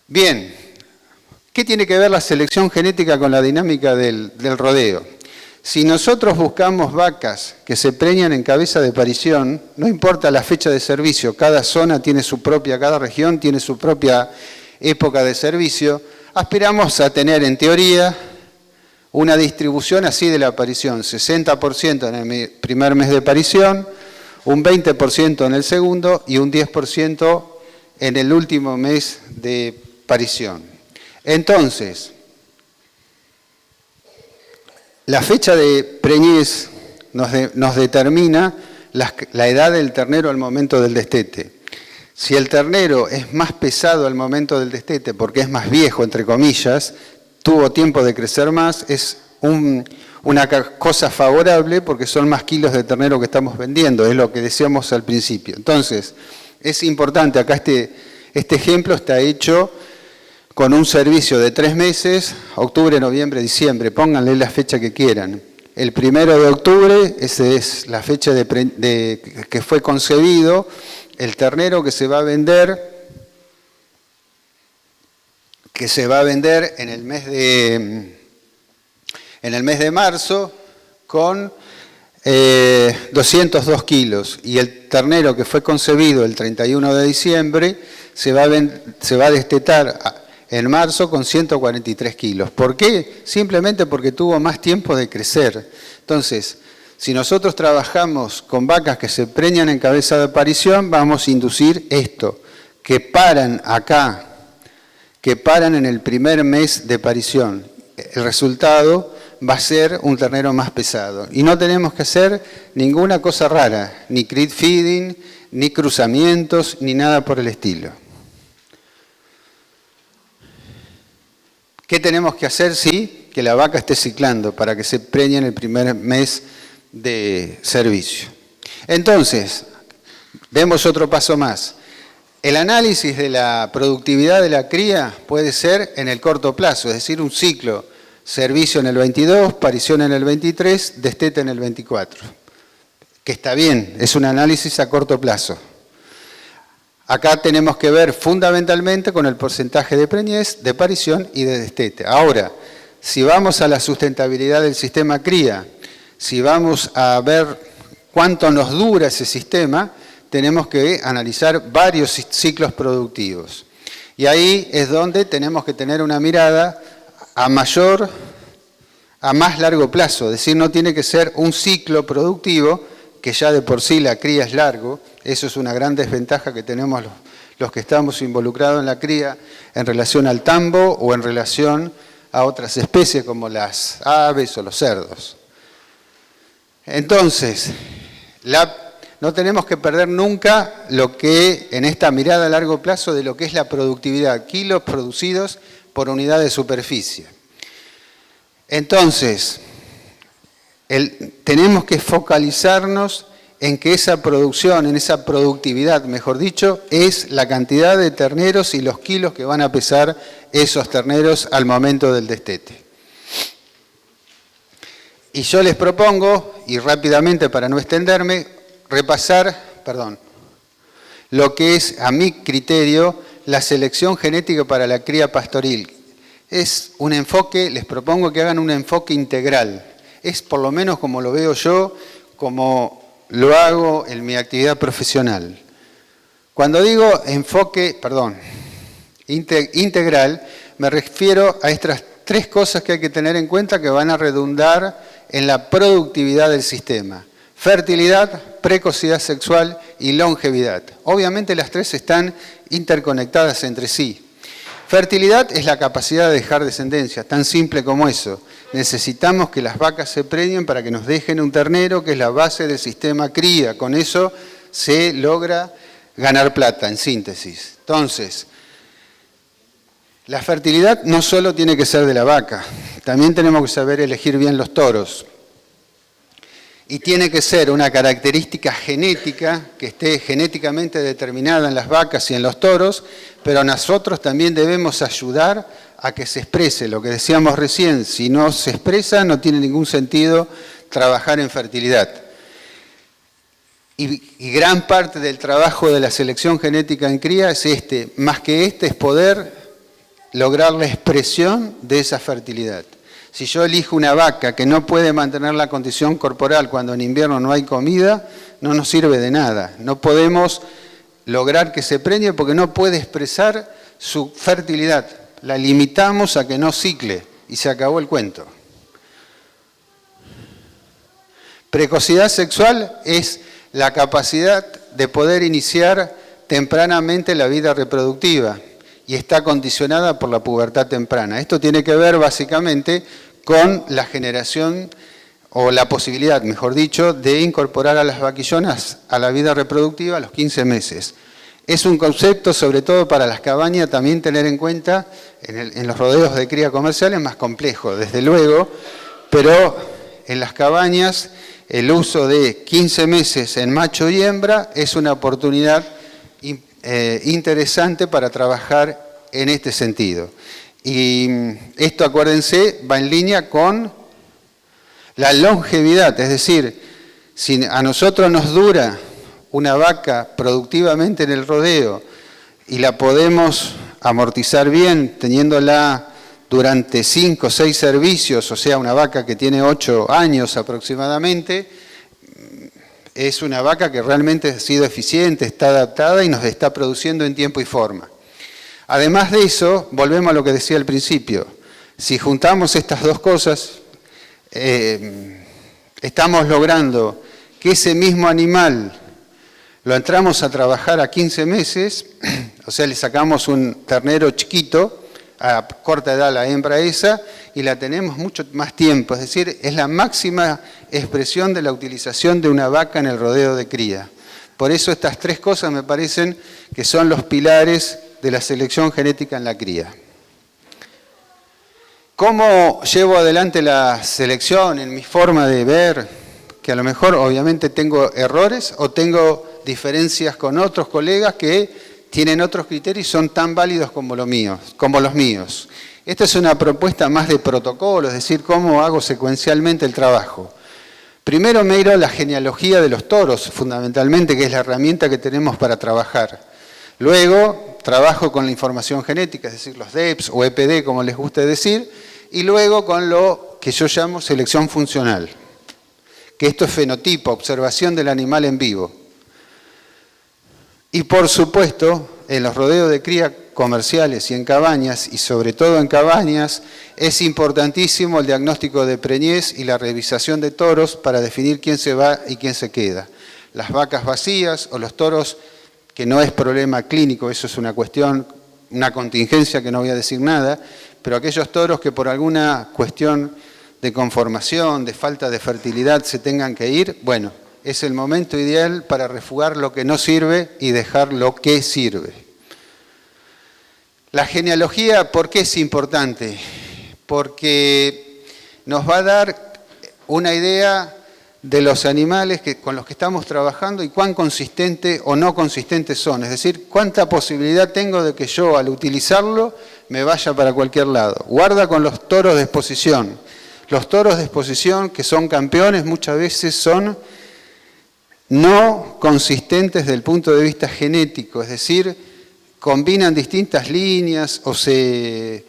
Bien, ¿qué tiene que ver la selección genética con la dinámica del rodeo? Si nosotros buscamos vacas que se preñan en cabeza de parición, no importa la fecha de servicio, cada zona tiene su propia, cada región tiene su propia época de servicio, aspiramos a tener en teoría una distribución así de la aparición, 60% en el primer mes de parición, un 20% en el segundo y un 10% en el último mes de parición. Entonces, la fecha de preñez nos determina la edad del ternero al momento del destete. Si el ternero es más pesado al momento del destete porque es más viejo, entre comillas, tuvo tiempo de crecer más, es una cosa favorable porque son más kilos de ternero que estamos vendiendo, es lo que decíamos al principio. Entonces, es importante, acá este ejemplo está hecho con un servicio de 3 meses, octubre, noviembre, diciembre, pónganle la fecha que quieran. El 1 de octubre, esa es la fecha que fue concebido, el ternero que se va a vender en el mes de marzo con 202 kilos y el ternero que fue concebido el 31 de diciembre se va a destetar en marzo con 143 kilos. ¿Por qué? Simplemente porque tuvo más tiempo de crecer. Entonces, si nosotros trabajamos con vacas que se preñan en cabeza de aparición, vamos a inducir esto, que paran acá, que paran en el primer mes de parición. El resultado va a ser un ternero más pesado. Y no tenemos que hacer ninguna cosa rara, ni crib feeding, ni cruzamientos, ni nada por el estilo. ¿Qué tenemos que hacer? Sí, que la vaca esté ciclando para que se preñe en el primer mes de servicio. Entonces, demos otro paso más. El análisis de la productividad de la cría puede ser en el corto plazo, es decir, un ciclo, servicio en el 22, parición en el 23, destete en el 24. Que está bien, es un análisis a corto plazo. Acá tenemos que ver fundamentalmente con el porcentaje de preñez, de parición y de destete. Ahora, si vamos a la sustentabilidad del sistema cría, si vamos a ver cuánto nos dura ese sistema, tenemos que analizar varios ciclos productivos. Y ahí es donde tenemos que tener una mirada a más largo plazo. Es decir, no tiene que ser un ciclo productivo, que ya de por sí la cría es largo. Eso es una gran desventaja que tenemos los que estamos involucrados en la cría en relación al tambo o en relación a otras especies como las aves o los cerdos. Entonces, no tenemos que perder nunca lo que en esta mirada a largo plazo de lo que es la productividad, kilos producidos por unidad de superficie. Entonces, tenemos que focalizarnos en que esa producción, en esa productividad, mejor dicho, es la cantidad de terneros y los kilos que van a pesar esos terneros al momento del destete. Y yo les propongo, y rápidamente para no extenderme, repasar, lo que es, a mi criterio, la selección genética para la cría pastoril. Es un enfoque, les propongo que hagan un enfoque integral. Es por lo menos como lo veo yo, como lo hago en mi actividad profesional. Cuando digo integral, me refiero a estas tres cosas que hay que tener en cuenta que van a redundar en la productividad del sistema. Fertilidad, precocidad sexual y longevidad. Obviamente las tres están interconectadas entre sí. Fertilidad es la capacidad de dejar descendencia, tan simple como eso. Necesitamos que las vacas se preñen para que nos dejen un ternero, que es la base del sistema cría. Con eso se logra ganar plata, en síntesis. Entonces, la fertilidad no solo tiene que ser de la vaca, también tenemos que saber elegir bien los toros. Y tiene que ser una característica genética que esté genéticamente determinada en las vacas y en los toros, pero nosotros también debemos ayudar a que se exprese. Lo que decíamos recién, si no se expresa no tiene ningún sentido trabajar en fertilidad. Y gran parte del trabajo de la selección genética en cría es más que es poder lograr la expresión de esa fertilidad. Si yo elijo una vaca que no puede mantener la condición corporal cuando en invierno no hay comida, no nos sirve de nada. No podemos lograr que se preñe porque no puede expresar su fertilidad. La limitamos a que no cicle y se acabó el cuento. Precocidad sexual es la capacidad de poder iniciar tempranamente la vida reproductiva y está condicionada por la pubertad temprana. Esto tiene que ver básicamente con la generación o la posibilidad, mejor dicho, de incorporar a las vaquillonas a la vida reproductiva a los 15 meses. Es un concepto, sobre todo para las cabañas, también tener en cuenta, en los rodeos de cría comercial es más complejo, desde luego, pero en las cabañas el uso de 15 meses en macho y hembra es una oportunidad interesante para trabajar en este sentido. Y esto, acuérdense, va en línea con la longevidad, es decir, si a nosotros nos dura una vaca productivamente en el rodeo y la podemos amortizar bien teniéndola durante 5 o 6 servicios, o sea, una vaca que tiene 8 años aproximadamente, es una vaca que realmente ha sido eficiente, está adaptada y nos está produciendo en tiempo y forma. Además de eso, volvemos a lo que decía al principio, si juntamos estas dos cosas, estamos logrando que ese mismo animal lo entramos a trabajar a 15 meses, o sea, le sacamos un ternero chiquito, a corta edad la hembra esa, y la tenemos mucho más tiempo, es decir, es la máxima expresión de la utilización de una vaca en el rodeo de cría. Por eso estas tres cosas me parecen que son los pilares de la selección genética en la cría. ¿Cómo llevo adelante la selección en mi forma de ver? Que a lo mejor obviamente tengo errores o tengo diferencias con otros colegas que tienen otros criterios y son tan válidos como los míos. Esta es una propuesta más de protocolo, es decir, cómo hago secuencialmente el trabajo. Primero me iré a la genealogía de los toros, fundamentalmente, que es la herramienta que tenemos para trabajar. Luego trabajo con la información genética, es decir, los DEPS o EPD, como les guste decir, y luego con lo que yo llamo selección funcional, que esto es fenotipo, observación del animal en vivo. Y por supuesto, en los rodeos de cría comerciales y en cabañas, y sobre todo en cabañas, es importantísimo el diagnóstico de preñez y la revisación de toros para definir quién se va y quién se queda. Las vacas vacías o los toros, que no es problema clínico, eso es una cuestión, una contingencia que no voy a decir nada, pero aquellos toros que por alguna cuestión de conformación, de falta de fertilidad se tengan que ir, bueno, es el momento ideal para refugar lo que no sirve y dejar lo que sirve. La genealogía, ¿por qué es importante? Porque nos va a dar una idea de los animales con los que estamos trabajando y cuán consistentes o no consistentes son. Es decir, cuánta posibilidad tengo de que yo al utilizarlo me vaya para cualquier lado. Guarda con los toros de exposición. Los toros de exposición que son campeones muchas veces son no consistentes desde el punto de vista genético, es decir, combinan distintas líneas o se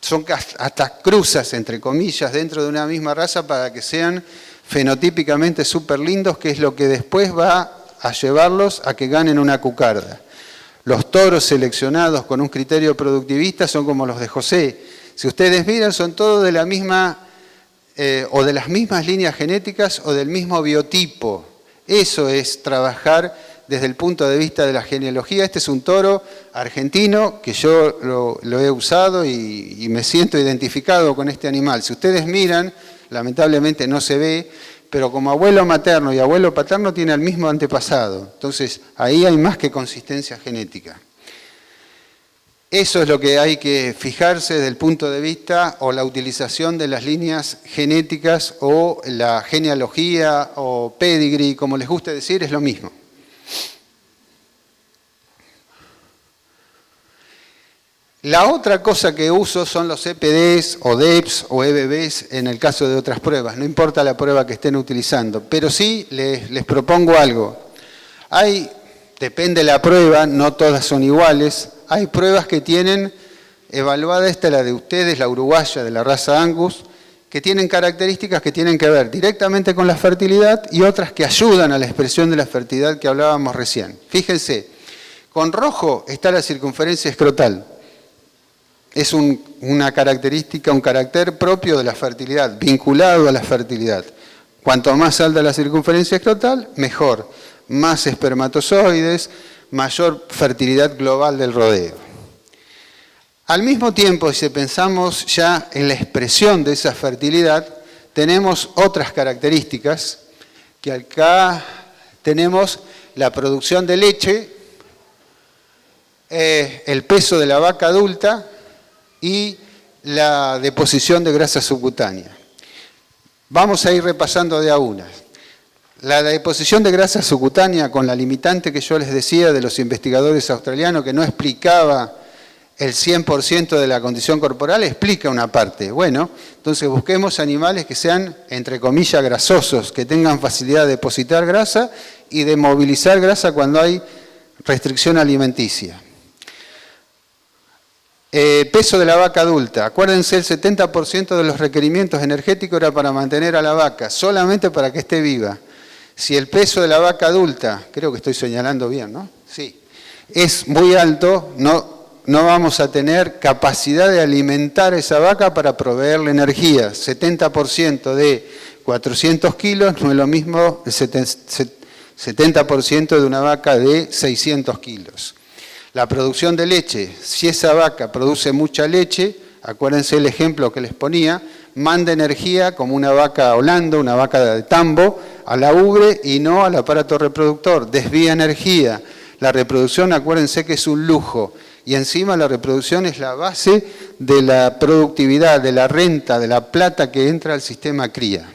son hasta cruzas, entre comillas, dentro de una misma raza para que sean fenotípicamente súper lindos, que es lo que después va a llevarlos a que ganen una cucarda. Los toros seleccionados con un criterio productivista son como los de José. Si ustedes miran, son todos de la misma, o de las mismas líneas genéticas o del mismo biotipo. Eso es trabajar desde el punto de vista de la genealogía. Este es un toro argentino que yo lo he usado y me siento identificado con este animal. Si ustedes miran, lamentablemente no se ve, pero como abuelo materno y abuelo paterno tiene el mismo antepasado. Entonces, ahí hay más que consistencia genética. Eso es lo que hay que fijarse desde el punto de vista o la utilización de las líneas genéticas o la genealogía o pedigree, como les guste decir, es lo mismo. La otra cosa que uso son los EPDs o DEPs o EBBs en el caso de otras pruebas. No importa la prueba que estén utilizando, pero sí les propongo algo. Depende de la prueba, no todas son iguales. Hay pruebas que tienen, evaluada esta, la de ustedes, la uruguaya de la raza Angus, que tienen características que tienen que ver directamente con la fertilidad y otras que ayudan a la expresión de la fertilidad que hablábamos recién. Fíjense, con rojo está la circunferencia escrotal. Es una característica, un carácter propio de la fertilidad, vinculado a la fertilidad. Cuanto más alta la circunferencia escrotal, mejor. Más espermatozoides, mayor fertilidad global del rodeo. Al mismo tiempo, si pensamos ya en la expresión de esa fertilidad, tenemos otras características, que acá tenemos la producción de leche, el peso de la vaca adulta, y la deposición de grasa subcutánea. Vamos a ir repasando de a una. La deposición de grasa subcutánea, con la limitante que yo les decía de los investigadores australianos, que no explicaba el 100% de la condición corporal, explica una parte. Bueno, entonces busquemos animales que sean, entre comillas, grasosos, que tengan facilidad de depositar grasa y de movilizar grasa cuando hay restricción alimenticia. Peso de la vaca adulta. Acuérdense, el 70% de los requerimientos energéticos era para mantener a la vaca, solamente para que esté viva. Si el peso de la vaca adulta, creo que estoy señalando bien, ¿no? Sí. Es muy alto, no vamos a tener capacidad de alimentar a esa vaca para proveerle energía. 70% de 400 kilos no es lo mismo el 70% de una vaca de 600 kilos. La producción de leche, si esa vaca produce mucha leche, acuérdense el ejemplo que les ponía, manda energía como una vaca holanda, una vaca de tambo, a la ubre y no al aparato reproductor, desvía energía. La reproducción, acuérdense que es un lujo, y encima la reproducción es la base de la productividad, de la renta, de la plata que entra al sistema cría.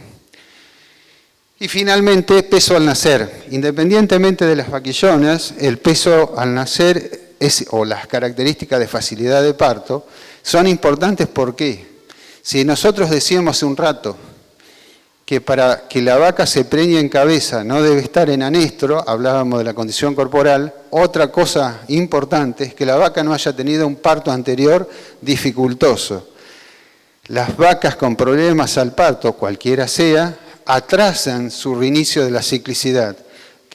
Y finalmente, peso al nacer. Independientemente de las vaquillonas, el peso al nacer o las características de facilidad de parto son importantes. ¿Por qué? Si nosotros decíamos hace un rato que para que la vaca se preñe en cabeza no debe estar en anestro, hablábamos de la condición corporal, otra cosa importante es que la vaca no haya tenido un parto anterior dificultoso. Las vacas con problemas al parto, cualquiera sea, atrasan su reinicio de la ciclicidad.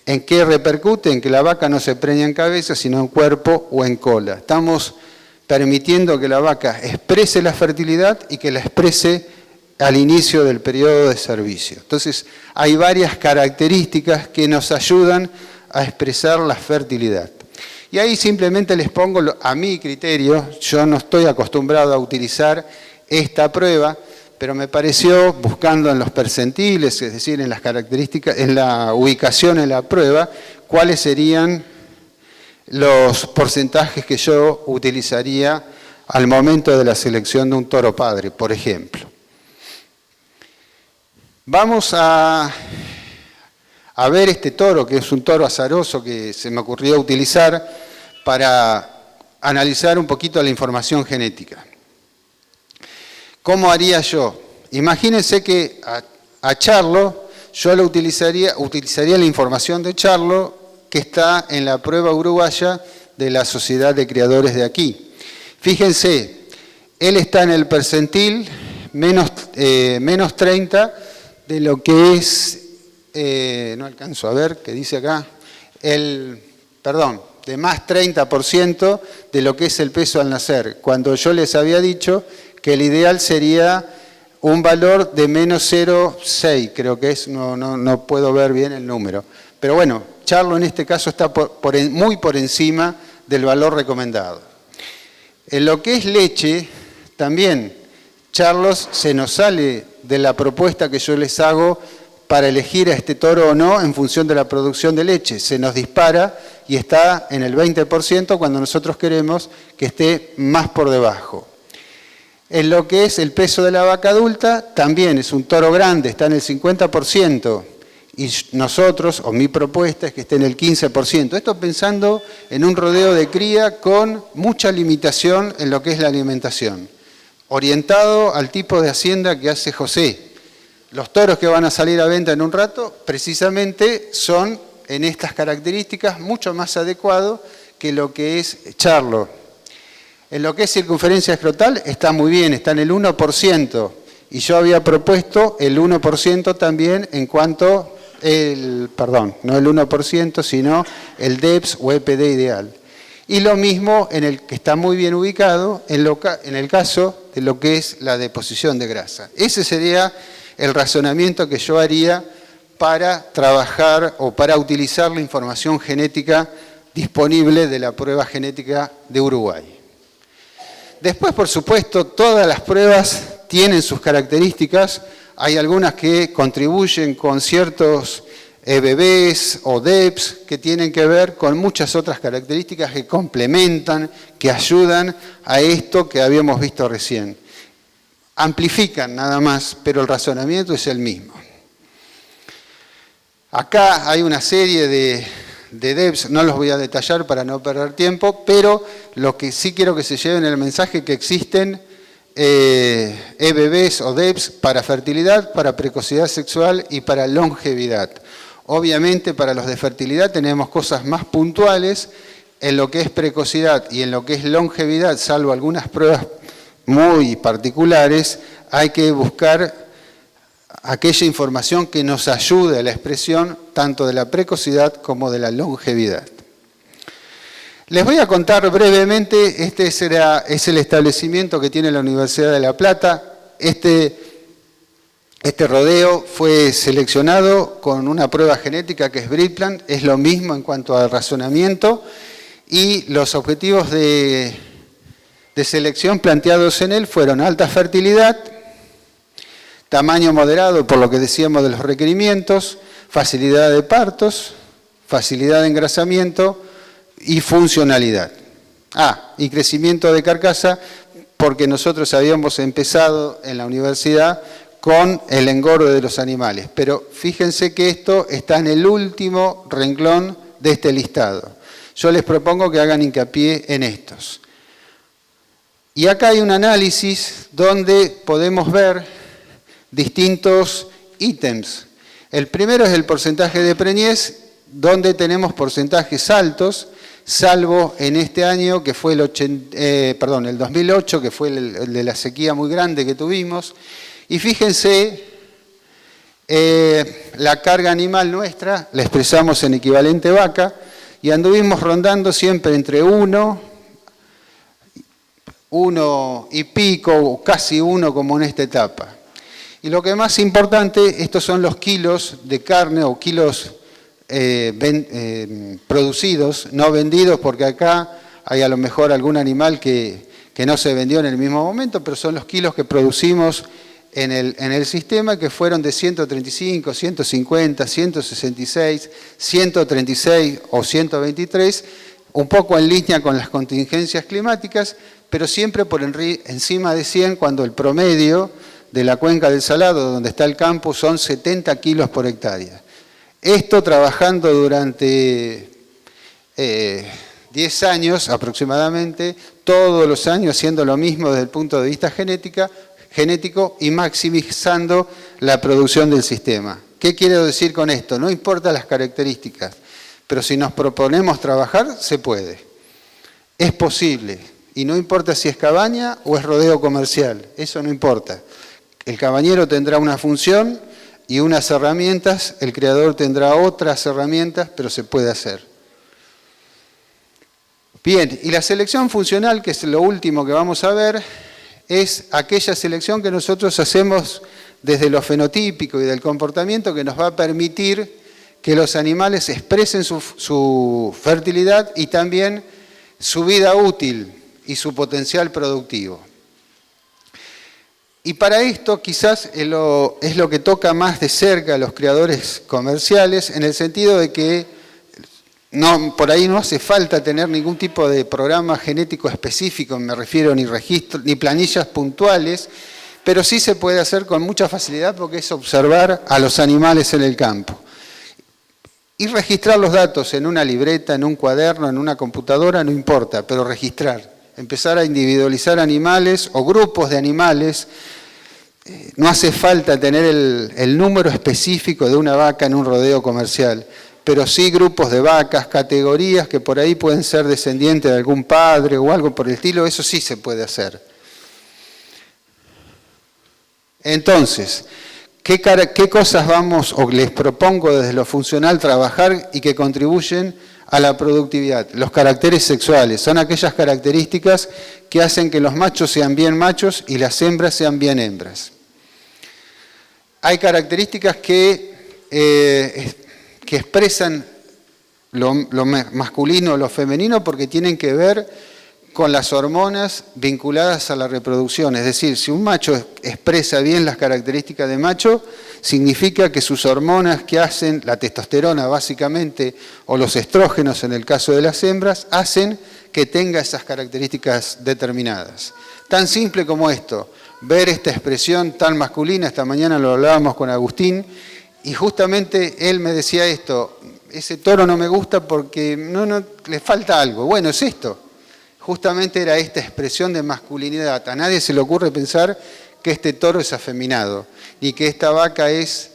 ¿En qué repercute? En que la vaca no se preña en cabeza, sino en cuerpo o en cola. Estamos permitiendo que la vaca exprese la fertilidad y que la exprese al inicio del periodo de servicio. Entonces, hay varias características que nos ayudan a expresar la fertilidad. Y ahí simplemente les pongo, a mi criterio, yo no estoy acostumbrado a utilizar esta prueba, pero me pareció, buscando en los percentiles, es decir, en las características, en la ubicación en la prueba, cuáles serían los porcentajes que yo utilizaría al momento de la selección de un toro padre, por ejemplo. Vamos a ver este toro, que es un toro azaroso que se me ocurrió utilizar para analizar un poquito la información genética. ¿Cómo haría yo? Imagínense que a Charlo yo lo utilizaría la información de Charlo que está en la prueba uruguaya de la Sociedad de Criadores de aquí. Fíjense, él está en el percentil menos 30 de lo que es, no alcanzo a ver, ¿qué dice acá? De más 30% de lo que es el peso al nacer, cuando yo les había dicho que el ideal sería un valor de menos 0,6, creo que es, no puedo ver bien el número. Pero bueno, Charlo en este caso está muy por encima del valor recomendado. En lo que es leche, también Charlos se nos sale de la propuesta que yo les hago para elegir a este toro o no en función de la producción de leche. Se nos dispara y está en el 20% cuando nosotros queremos que esté más por debajo. En lo que es el peso de la vaca adulta, también es un toro grande, está en el 50%. Y nosotros, o mi propuesta, es que esté en el 15%. Esto pensando en un rodeo de cría con mucha limitación en lo que es la alimentación. Orientado al tipo de hacienda que hace José. Los toros que van a salir a venta en un rato, precisamente son en estas características mucho más adecuados que lo que es Charlo. En lo que es circunferencia escrotal está muy bien, está en el 1%. Y yo había propuesto el 1% también en cuanto, no el 1%, sino el DEPS o EPD ideal. Y lo mismo en el que está muy bien ubicado en el caso de lo que es la deposición de grasa. Ese sería el razonamiento que yo haría para trabajar o para utilizar la información genética disponible de la prueba genética de Uruguay. Después, por supuesto, todas las pruebas tienen sus características. Hay algunas que contribuyen con ciertos EBBs o DEPs que tienen que ver con muchas otras características que complementan, que ayudan a esto que habíamos visto recién. Amplifican nada más, pero el razonamiento es el mismo. Acá hay una serie de DEPs, no los voy a detallar para no perder tiempo, pero lo que sí quiero que se lleven el mensaje que existen EBBs o DEPs para fertilidad, para precocidad sexual y para longevidad. Obviamente para los de fertilidad tenemos cosas más puntuales en lo que es precocidad y en lo que es longevidad, salvo algunas pruebas muy particulares, hay que buscar aquella información que nos ayude a la expresión tanto de la precocidad como de la longevidad. Les voy a contar brevemente, este es el establecimiento que tiene la Universidad de La Plata. Este rodeo fue seleccionado con una prueba genética que es Breedplant, es lo mismo en cuanto al razonamiento y los objetivos de selección planteados en él fueron alta fertilidad, tamaño moderado por lo que decíamos de los requerimientos, facilidad de partos, facilidad de engrasamiento y funcionalidad. Y crecimiento de carcasa porque nosotros habíamos empezado en la universidad con el engorde de los animales. Pero fíjense que esto está en el último renglón de este listado. Yo les propongo que hagan hincapié en estos. Y acá hay un análisis donde podemos ver distintos ítems. El primero es el porcentaje de preñez, donde tenemos porcentajes altos, salvo en este año, que fue el 2008, que fue el de la sequía muy grande que tuvimos. Y fíjense, la carga animal nuestra la expresamos en equivalente vaca y anduvimos rondando siempre entre 1 y pico, o casi 1 como en esta etapa. Y lo que es más importante, estos son los kilos de carne o kilos producidos, no vendidos, porque acá hay a lo mejor algún animal que no se vendió en el mismo momento, pero son los kilos que producimos en el sistema, que fueron de 135, 150, 166, 136 o 123, un poco en línea con las contingencias climáticas, pero siempre por encima de 100 cuando el promedio de la cuenca del Salado, donde está el campo, son 70 kilos por hectárea. Esto trabajando durante 10 años aproximadamente, todos los años haciendo lo mismo desde el punto de vista genético y maximizando la producción del sistema. ¿Qué quiero decir con esto? No importa las características, pero si nos proponemos trabajar, se puede. Es posible. Y no importa si es cabaña o es rodeo comercial, eso no importa. El cabañero tendrá una función y unas herramientas, el criador tendrá otras herramientas, pero se puede hacer. Bien, y la selección funcional, que es lo último que vamos a ver, es aquella selección que nosotros hacemos desde lo fenotípico y del comportamiento que nos va a permitir que los animales expresen su fertilidad y también su vida útil y su potencial productivo. Y para esto quizás es lo que toca más de cerca a los criadores comerciales, en el sentido de que por ahí no hace falta tener ningún tipo de programa genético específico, me refiero ni registros, ni planillas puntuales, pero sí se puede hacer con mucha facilidad porque es observar a los animales en el campo. Y registrar los datos en una libreta, en un cuaderno, en una computadora, no importa, pero registrar. Empezar a individualizar animales o grupos de animales. No hace falta tener el número específico de una vaca en un rodeo comercial, pero sí grupos de vacas, categorías que por ahí pueden ser descendientes de algún padre o algo por el estilo, eso sí se puede hacer. Entonces, ¿qué cosas les propongo desde lo funcional trabajar y que contribuyen a la productividad? Los caracteres sexuales son aquellas características que hacen que los machos sean bien machos y las hembras sean bien hembras. Hay características que expresan lo masculino o lo femenino porque tienen que ver con las hormonas vinculadas a la reproducción. Es decir, si un macho expresa bien las características de macho, significa que sus hormonas que hacen, la testosterona básicamente, o los estrógenos en el caso de las hembras, hacen que tenga esas características determinadas. Tan simple como esto, ver esta expresión tan masculina, esta mañana lo hablábamos con Agustín, y justamente él me decía esto, ese toro no me gusta porque no le falta algo. Bueno, es esto. Justamente era esta expresión de masculinidad. A nadie se le ocurre pensar que este toro es afeminado, ni que esta vaca es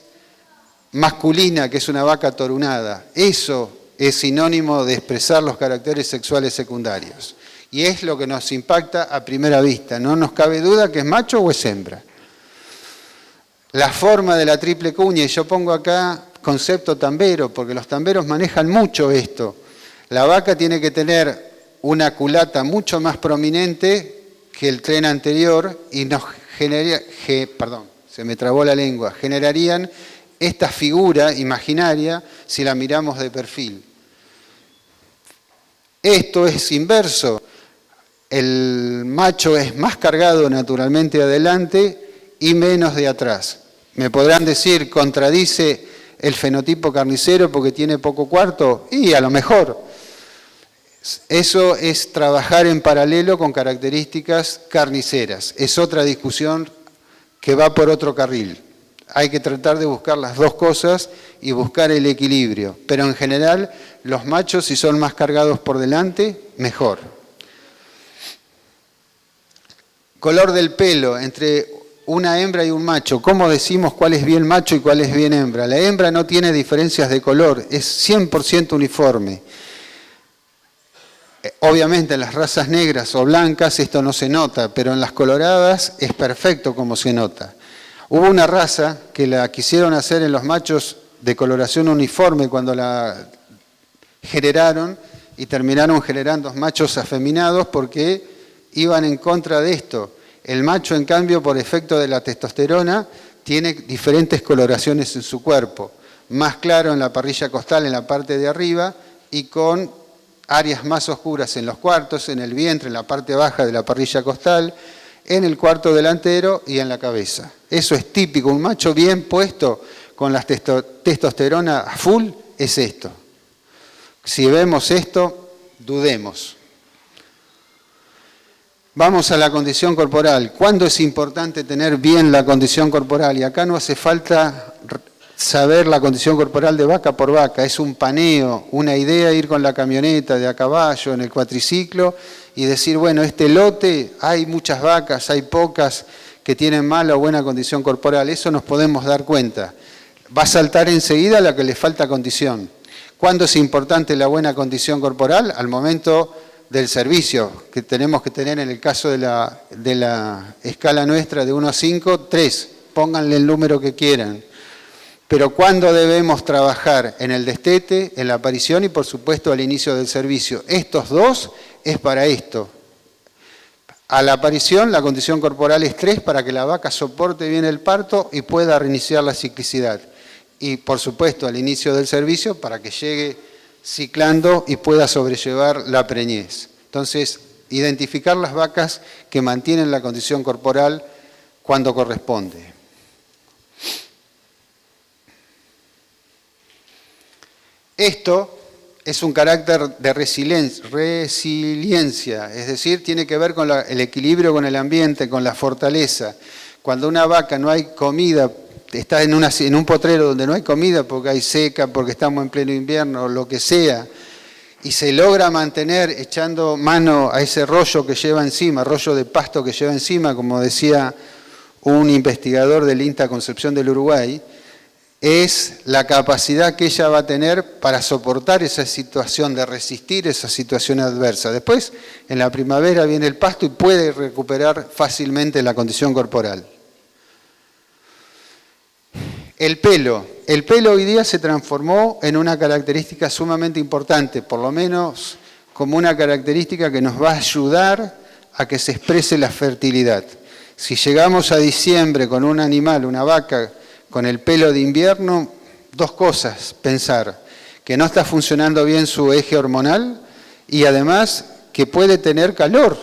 masculina, que es una vaca torunada. Eso es sinónimo de expresar los caracteres sexuales secundarios. Y es lo que nos impacta a primera vista. No nos cabe duda que es macho o es hembra. La forma de la triple cuña, y yo pongo acá concepto tambero, porque los tamberos manejan mucho esto. La vaca tiene que tener una culata mucho más prominente que el tren anterior y nos generarían esta figura imaginaria si la miramos de perfil. Esto es inverso. El macho es más cargado naturalmente adelante y menos de atrás. Me podrán decir, contradice el fenotipo carnicero porque tiene poco cuarto, y a lo mejor. Eso es trabajar en paralelo con características carniceras. Es otra discusión que va por otro carril. Hay que tratar de buscar las dos cosas y buscar el equilibrio. Pero en general, los machos, si son más cargados por delante, mejor. Color del pelo entre una hembra y un macho. ¿Cómo decimos cuál es bien macho y cuál es bien hembra? La hembra no tiene diferencias de color, es 100% uniforme. Obviamente en las razas negras o blancas esto no se nota, pero en las coloradas es perfecto como se nota. Hubo una raza que la quisieron hacer en los machos de coloración uniforme cuando la generaron y terminaron generando machos afeminados porque iban en contra de esto. El macho, en cambio, por efecto de la testosterona, tiene diferentes coloraciones en su cuerpo. Más claro en la parrilla costal, en la parte de arriba, y con áreas más oscuras en los cuartos, en el vientre, en la parte baja de la parrilla costal, en el cuarto delantero y en la cabeza. Eso es típico. Un macho bien puesto con la testosterona a full es esto. Si vemos esto, dudemos. Vamos a la condición corporal. ¿Cuándo es importante tener bien la condición corporal? Y acá no hace falta saber la condición corporal de vaca por vaca. Es un paneo, una idea ir con la camioneta de a caballo, en el cuatriciclo, y decir, bueno, este lote, hay muchas vacas, hay pocas que tienen mala o buena condición corporal. Eso nos podemos dar cuenta. Va a saltar enseguida la que le falta condición. ¿Cuándo es importante la buena condición corporal? Al momento del servicio, que tenemos que tener en el caso de la escala nuestra de 1 a 5, 3, pónganle el número que quieran. Pero ¿cuándo debemos trabajar? En el destete, en la aparición y por supuesto al inicio del servicio. Estos dos es para esto. A la aparición la condición corporal es 3 para que la vaca soporte bien el parto y pueda reiniciar la ciclicidad. Y por supuesto al inicio del servicio para que llegue ciclando y pueda sobrellevar la preñez. Entonces, identificar las vacas que mantienen la condición corporal cuando corresponde. Esto es un carácter de resiliencia, es decir, tiene que ver con el equilibrio con el ambiente, con la fortaleza. Cuando una vaca no hay comida, está en un potrero donde no hay comida porque hay seca, porque estamos en pleno invierno, lo que sea, y se logra mantener echando mano a ese rollo que lleva encima, rollo de pasto que lleva encima, como decía un investigador del INTA Concepción del Uruguay, es la capacidad que ella va a tener para soportar esa situación, de resistir esa situación adversa. Después, en la primavera viene el pasto y puede recuperar fácilmente la condición corporal. El pelo hoy día se transformó en una característica sumamente importante, por lo menos como una característica que nos va a ayudar a que se exprese la fertilidad. Si llegamos a diciembre con un animal, una vaca, con el pelo de invierno, dos cosas, pensar que no está funcionando bien su eje hormonal y además que puede tener calor.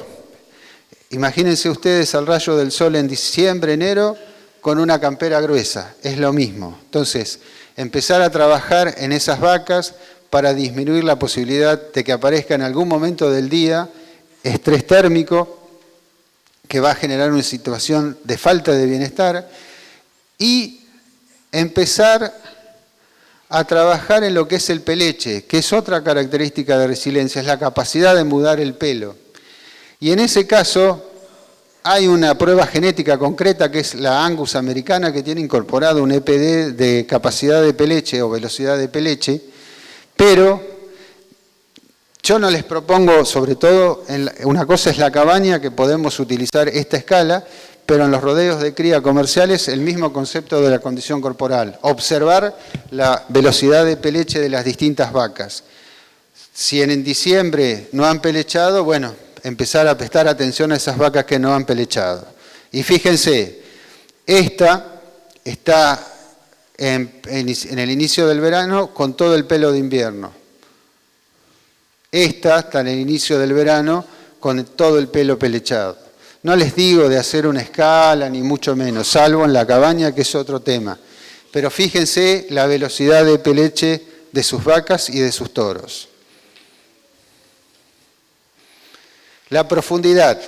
Imagínense ustedes al rayo del sol en diciembre, enero, con una campera gruesa, es lo mismo. Entonces, empezar a trabajar en esas vacas para disminuir la posibilidad de que aparezca en algún momento del día estrés térmico que va a generar una situación de falta de bienestar y empezar a trabajar en lo que es el peleche, que es otra característica de resiliencia, es la capacidad de mudar el pelo. Y en ese caso hay una prueba genética concreta que es la Angus americana que tiene incorporado un EPD de capacidad de peleche o velocidad de peleche, pero yo no les propongo, sobre todo, una cosa es la cabaña, que podemos utilizar esta escala, pero en los rodeos de cría comerciales el mismo concepto de la condición corporal, observar la velocidad de peleche de las distintas vacas. Si en diciembre no han pelechado, bueno, empezar a prestar atención a esas vacas que no han pelechado. Y fíjense, esta está en el inicio del verano con todo el pelo de invierno. Esta está en el inicio del verano con todo el pelo pelechado. No les digo de hacer una escala, ni mucho menos, salvo en la cabaña, que es otro tema. Pero fíjense la velocidad de peleche de sus vacas y de sus toros. La profundidad.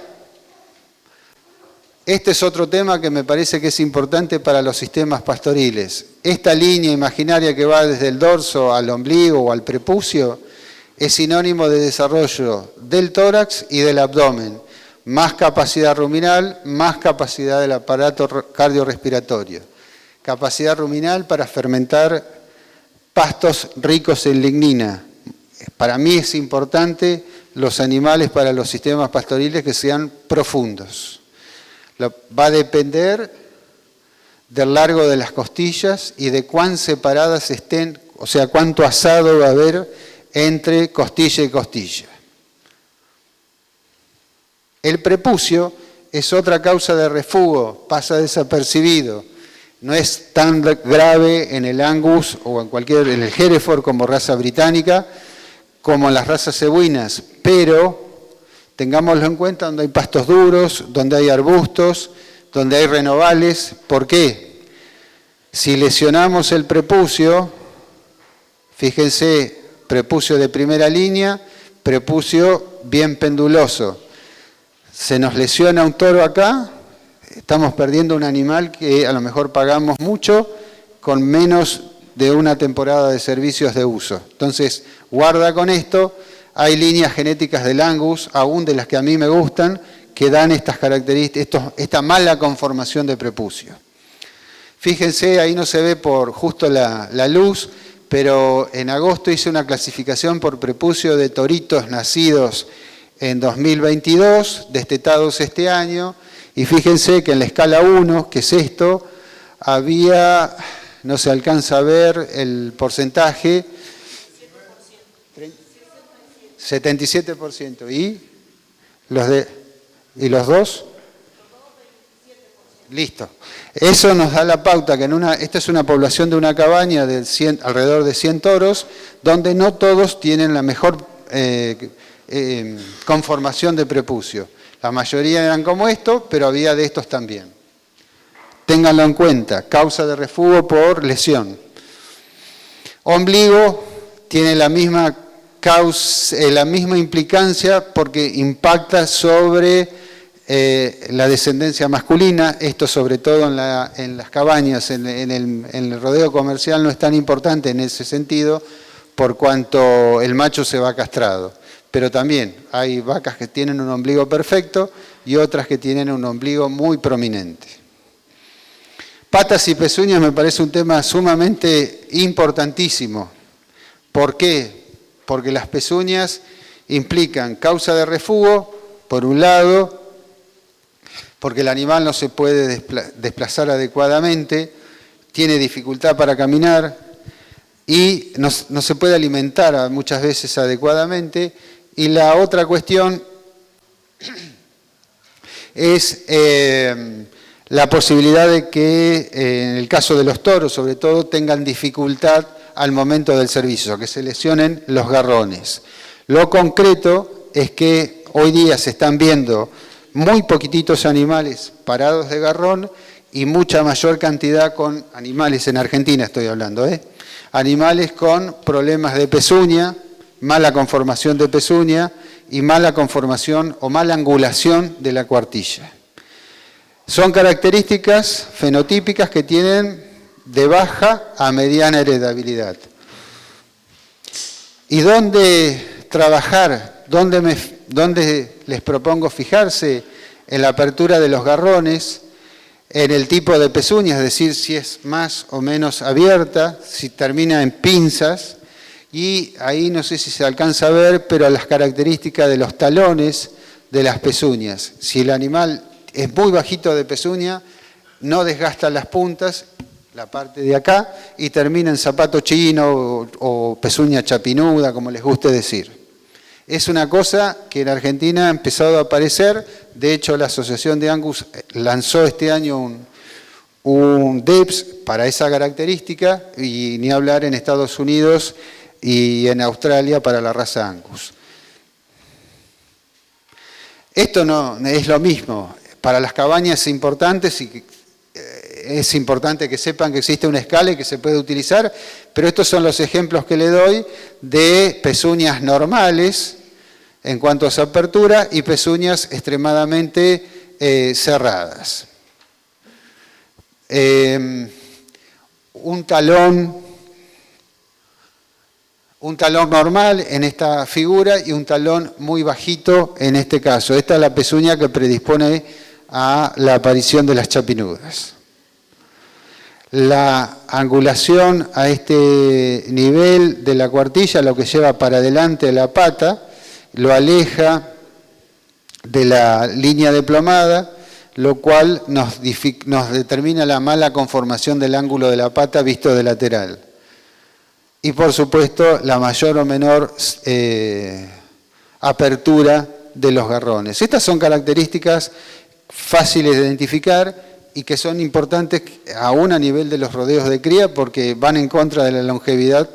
Este es otro tema que me parece que es importante para los sistemas pastoriles. Esta línea imaginaria que va desde el dorso al ombligo o al prepucio es sinónimo de desarrollo del tórax y del abdomen. Más capacidad ruminal, más capacidad del aparato cardiorrespiratorio. Capacidad ruminal para fermentar pastos ricos en lignina. Para mí es importante los animales para los sistemas pastoriles que sean profundos. Va a depender del largo de las costillas y de cuán separadas estén, o sea, cuánto asado va a haber entre costilla y costilla. El prepucio es otra causa de refugo, pasa desapercibido. No es tan grave en el Angus o en el Hereford como raza británica, como en las razas cebuinas, pero tengámoslo en cuenta donde hay pastos duros, donde hay arbustos, donde hay renovales. ¿Por qué? Si lesionamos el prepucio, fíjense, prepucio de primera línea, prepucio bien penduloso. Se nos lesiona un toro acá, estamos perdiendo un animal que a lo mejor pagamos mucho con menos de una temporada de servicios de uso. Entonces, guarda con esto, hay líneas genéticas del Angus, aún de las que a mí me gustan, que dan estas características, esta mala conformación de prepucio. Fíjense, ahí no se ve por justo la luz, pero en agosto hice una clasificación por prepucio de toritos nacidos en 2022, destetados este año, y fíjense que en la escala 1, que es esto, había, no se alcanza a ver el porcentaje, 77%, ¿y los dos? Listo. Eso nos da la pauta que esta es una población de una cabaña de alrededor de 100 toros, donde no todos tienen la mejor conformación de prepucio. La mayoría eran como esto, pero había de estos también. Ténganlo en cuenta, causa de refugo por lesión. Ombligo tiene la misma implicancia porque impacta sobre la descendencia masculina. Esto sobre todo en las cabañas, en el rodeo comercial no es tan importante en ese sentido por cuanto el macho se va castrado. Pero también hay vacas que tienen un ombligo perfecto y otras que tienen un ombligo muy prominente. Patas y pezuñas me parece un tema sumamente importantísimo. ¿Por qué? Porque las pezuñas implican causa de refugo, por un lado, porque el animal no se puede desplazar adecuadamente, tiene dificultad para caminar y no se puede alimentar muchas veces adecuadamente. Y la otra cuestión es la posibilidad de que, en el caso de los toros sobre todo, tengan dificultad al momento del servicio, que se lesionen los garrones. Lo concreto es que hoy día se están viendo muy poquititos animales parados de garrón y mucha mayor cantidad con animales, en Argentina estoy hablando, animales con problemas de pezuña, mala conformación de pezuña y mala conformación o mala angulación de la cuartilla. Son características fenotípicas que tienen de baja a mediana heredabilidad. ¿Y dónde trabajar? ¿Dónde les propongo fijarse? En la apertura de los garrones, en el tipo de pezuña, es decir, si es más o menos abierta, si termina en pinzas, y ahí no sé si se alcanza a ver, pero las características de los talones de las pezuñas. Si el animal es muy bajito de pezuña, no desgasta las puntas, la parte de acá, y termina en zapato chino o pezuña chapinuda, como les guste decir. Es una cosa que en Argentina ha empezado a aparecer. De hecho, la Asociación de Angus lanzó este año un DEPS para esa característica, y ni hablar en Estados Unidos y en Australia para la raza Angus. Esto no es lo mismo. Para las cabañas importantes es importante que sepan que existe una escala y que se puede utilizar, pero estos son los ejemplos que le doy de pezuñas normales en cuanto a su apertura y pezuñas extremadamente cerradas. Un talón normal en esta figura y un talón muy bajito en este caso. Esta es la pezuña que predispone a la aparición de las chapinudas. La angulación a este nivel de la cuartilla, lo que lleva para adelante la pata, lo aleja de la línea de plomada, lo cual nos determina la mala conformación del ángulo de la pata visto de lateral. Y por supuesto la mayor o menor apertura de los garrones. Estas son características fáciles de identificar y que son importantes aún a nivel de los rodeos de cría porque van en contra de la longevidad,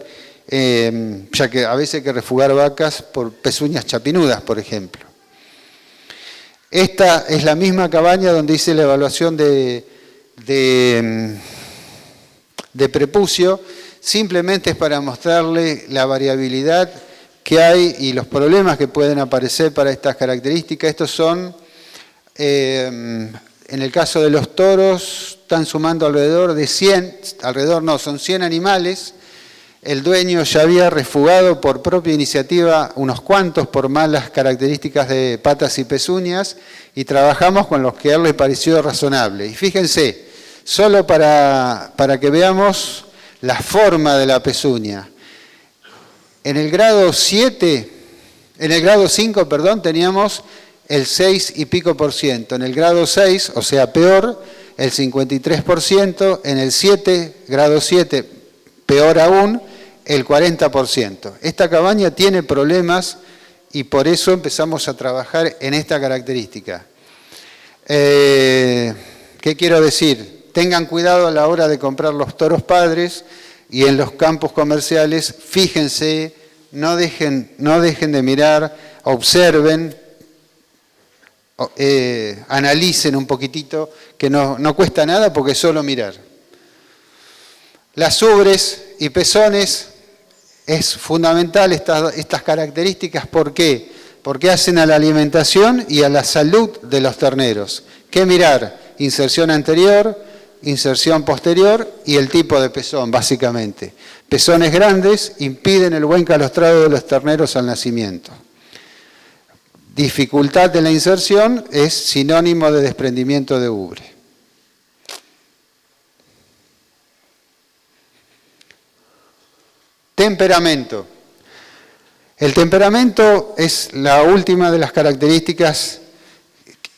ya que a veces hay que refugar vacas por pezuñas chapinudas, por ejemplo. Esta es la misma cabaña donde hice la evaluación de prepucio, simplemente es para mostrarle la variabilidad que hay y los problemas que pueden aparecer para estas características. Estos son, en el caso de los toros, están sumando alrededor de 100, son 100 animales. El dueño ya había refugado por propia iniciativa unos cuantos por malas características de patas y pezuñas y trabajamos con los que a él le pareció razonable. Y fíjense, solo para que veamos la forma de la pezuña. En el grado 7 En el grado 5, perdón, teníamos el 6 y pico por ciento. En el grado 6, o sea, peor, el 53%. En el 7, grado 7, peor aún, el 40%. Esta cabaña tiene problemas y por eso empezamos a trabajar en esta característica. ¿Qué quiero decir? Tengan cuidado a la hora de comprar los toros padres y en los campos comerciales, fíjense, no dejen de mirar, observen, analicen un poquitito, que no cuesta nada porque es solo mirar. Las ubres y pezones es fundamental estas características. ¿Por qué? Porque hacen a la alimentación y a la salud de los terneros. ¿Qué mirar? Inserción anterior, inserción posterior y el tipo de pezón, básicamente. Pezones grandes impiden el buen calostrado de los terneros al nacimiento. Dificultad de la inserción es sinónimo de desprendimiento de ubre. Temperamento. El temperamento es la última de las características,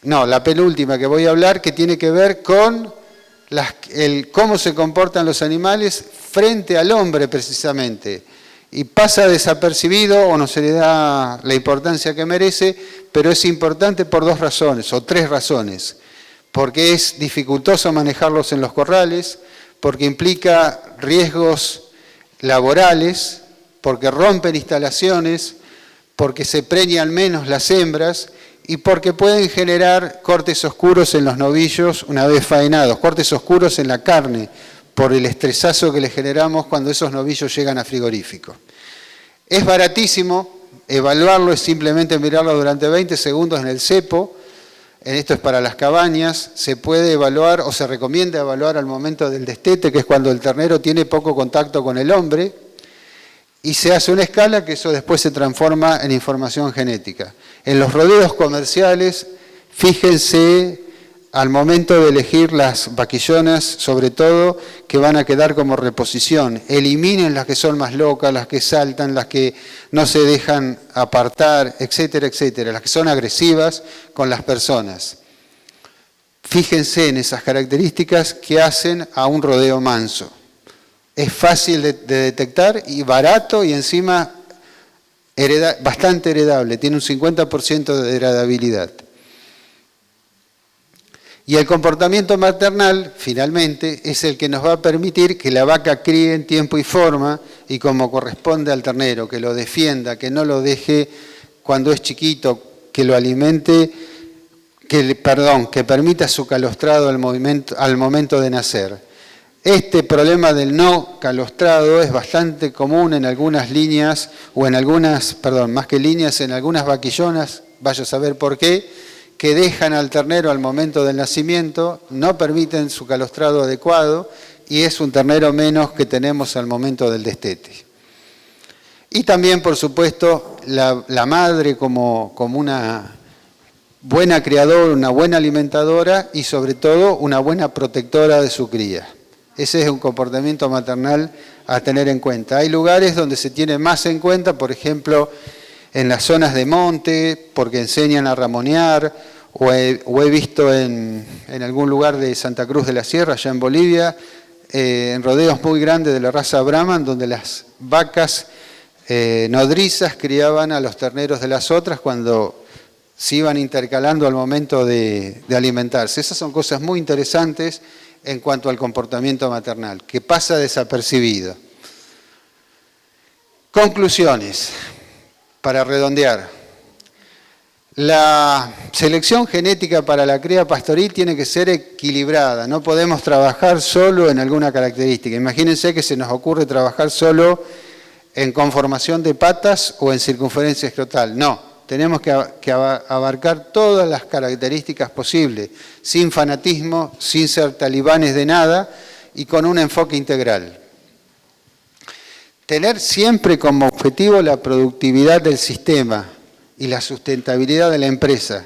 no, la penúltima que voy a hablar, que tiene que ver con cómo se comportan los animales frente al hombre precisamente. Y pasa desapercibido o no se le da la importancia que merece, pero es importante por 2 razones o 3 razones. Porque es dificultoso manejarlos en los corrales, porque implica riesgos laborales, porque rompen instalaciones, porque se preñan menos las hembras y porque pueden generar cortes oscuros en los novillos una vez faenados, cortes oscuros en la carne, por el estresazo que le generamos cuando esos novillos llegan a frigorífico. Es baratísimo, evaluarlo es simplemente mirarlo durante 20 segundos en el cepo, esto es para las cabañas, se puede evaluar o se recomienda evaluar al momento del destete, que es cuando el ternero tiene poco contacto con el hombre, y se hace una escala que eso después se transforma en información genética. En los rodeos comerciales, fíjense al momento de elegir las vaquillonas, sobre todo, que van a quedar como reposición. Eliminen las que son más locas, las que saltan, las que no se dejan apartar, etcétera, etcétera, las que son agresivas con las personas. Fíjense en esas características que hacen a un rodeo manso. Es fácil de detectar y barato y encima bastante heredable, tiene un 50% de heredabilidad. Y el comportamiento maternal, finalmente, es el que nos va a permitir que la vaca críe en tiempo y forma y como corresponde al ternero, que lo defienda, que no lo deje cuando es chiquito, que lo alimente, que permita su calostrado al momento de nacer. Este problema del no calostrado es bastante común en algunas líneas, o en algunas, más que líneas, en algunas vaquillonas, vaya a saber por qué, que dejan al ternero al momento del nacimiento, no permiten su calostrado adecuado y es un ternero menos que tenemos al momento del destete. Y también, por supuesto, la madre como una buena criadora, una buena alimentadora y sobre todo una buena protectora de su cría. Ese es un comportamiento maternal a tener en cuenta. Hay lugares donde se tiene más en cuenta, por ejemplo, en las zonas de monte, porque enseñan a ramonear, o he visto en algún lugar de Santa Cruz de la Sierra, allá en Bolivia, en rodeos muy grandes de la raza Brahman, donde las vacas nodrizas criaban a los terneros de las otras cuando se iban intercalando al momento de alimentarse. Esas son cosas muy interesantes en cuanto al comportamiento maternal, que pasa desapercibido. Conclusiones, para redondear. La selección genética para la cría pastoril tiene que ser equilibrada, no podemos trabajar solo en alguna característica. Imagínense que se nos ocurre trabajar solo en conformación de patas o en circunferencia escrotal. No, tenemos que abarcar todas las características posibles, sin fanatismo, sin ser talibanes de nada y con un enfoque integral. Tener siempre como objetivo la productividad del sistema y la sustentabilidad de la empresa.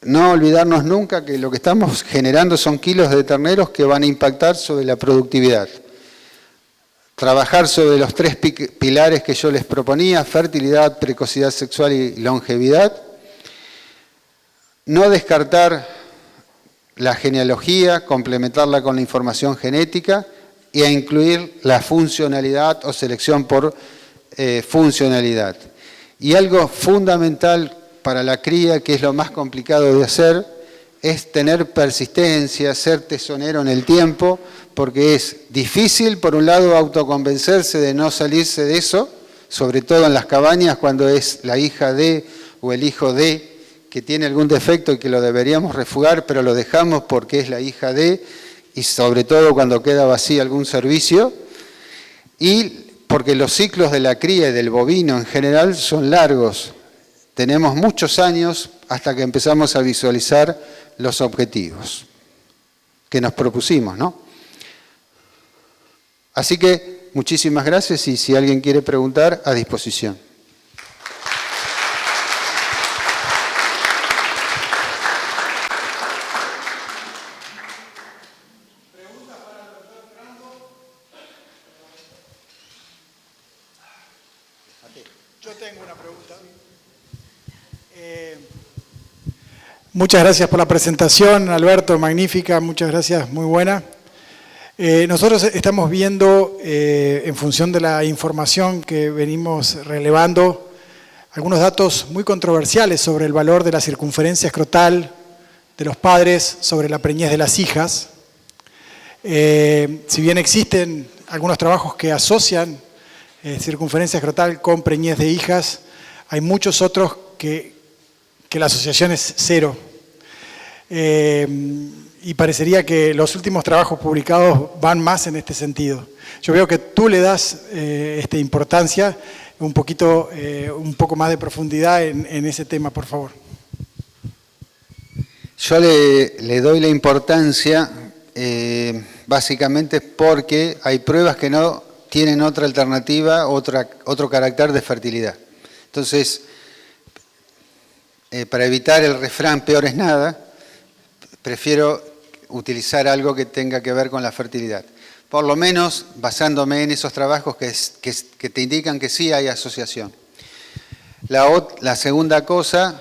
No olvidarnos nunca que lo que estamos generando son kilos de terneros que van a impactar sobre la productividad. trabajar sobre los 3 pilares que yo les proponía: fertilidad, precocidad sexual y longevidad. No descartar la genealogía, complementarla con la información genética e incluir la funcionalidad o selección por funcionalidad. Y algo fundamental para la cría, que es lo más complicado de hacer, es tener persistencia, ser tesonero en el tiempo, porque es difícil, por un lado, autoconvencerse de no salirse de eso, sobre todo en las cabañas, cuando es la hija de o el hijo de que tiene algún defecto y que lo deberíamos refugar, pero lo dejamos porque es la hija de, y sobre todo cuando queda vacío algún servicio, y porque los ciclos de la cría y del bovino en general son largos. Tenemos muchos años hasta que empezamos a visualizar los objetivos que nos propusimos, ¿no? Así que muchísimas gracias y si alguien quiere preguntar, a disposición. Yo tengo una pregunta. Muchas gracias por la presentación, Alberto, magnífica, muchas gracias, muy buena. Nosotros estamos viendo, en función de la información que venimos relevando, algunos datos muy controversiales sobre el valor de la circunferencia escrotal de los padres sobre la preñez de las hijas. Si bien existen algunos trabajos que asocian circunferencia escrotal con preñez de hijas, hay muchos otros que la asociación es cero. Y parecería que los últimos trabajos publicados van más en este sentido. Yo veo que tú le das importancia, un poco más de profundidad en ese tema, por favor. Yo le doy la importancia básicamente porque hay pruebas que no tienen otra alternativa, otro carácter de fertilidad. Entonces, para evitar el refrán peor es nada, prefiero utilizar algo que tenga que ver con la fertilidad. Por lo menos basándome en esos trabajos que te indican que sí hay asociación. La segunda cosa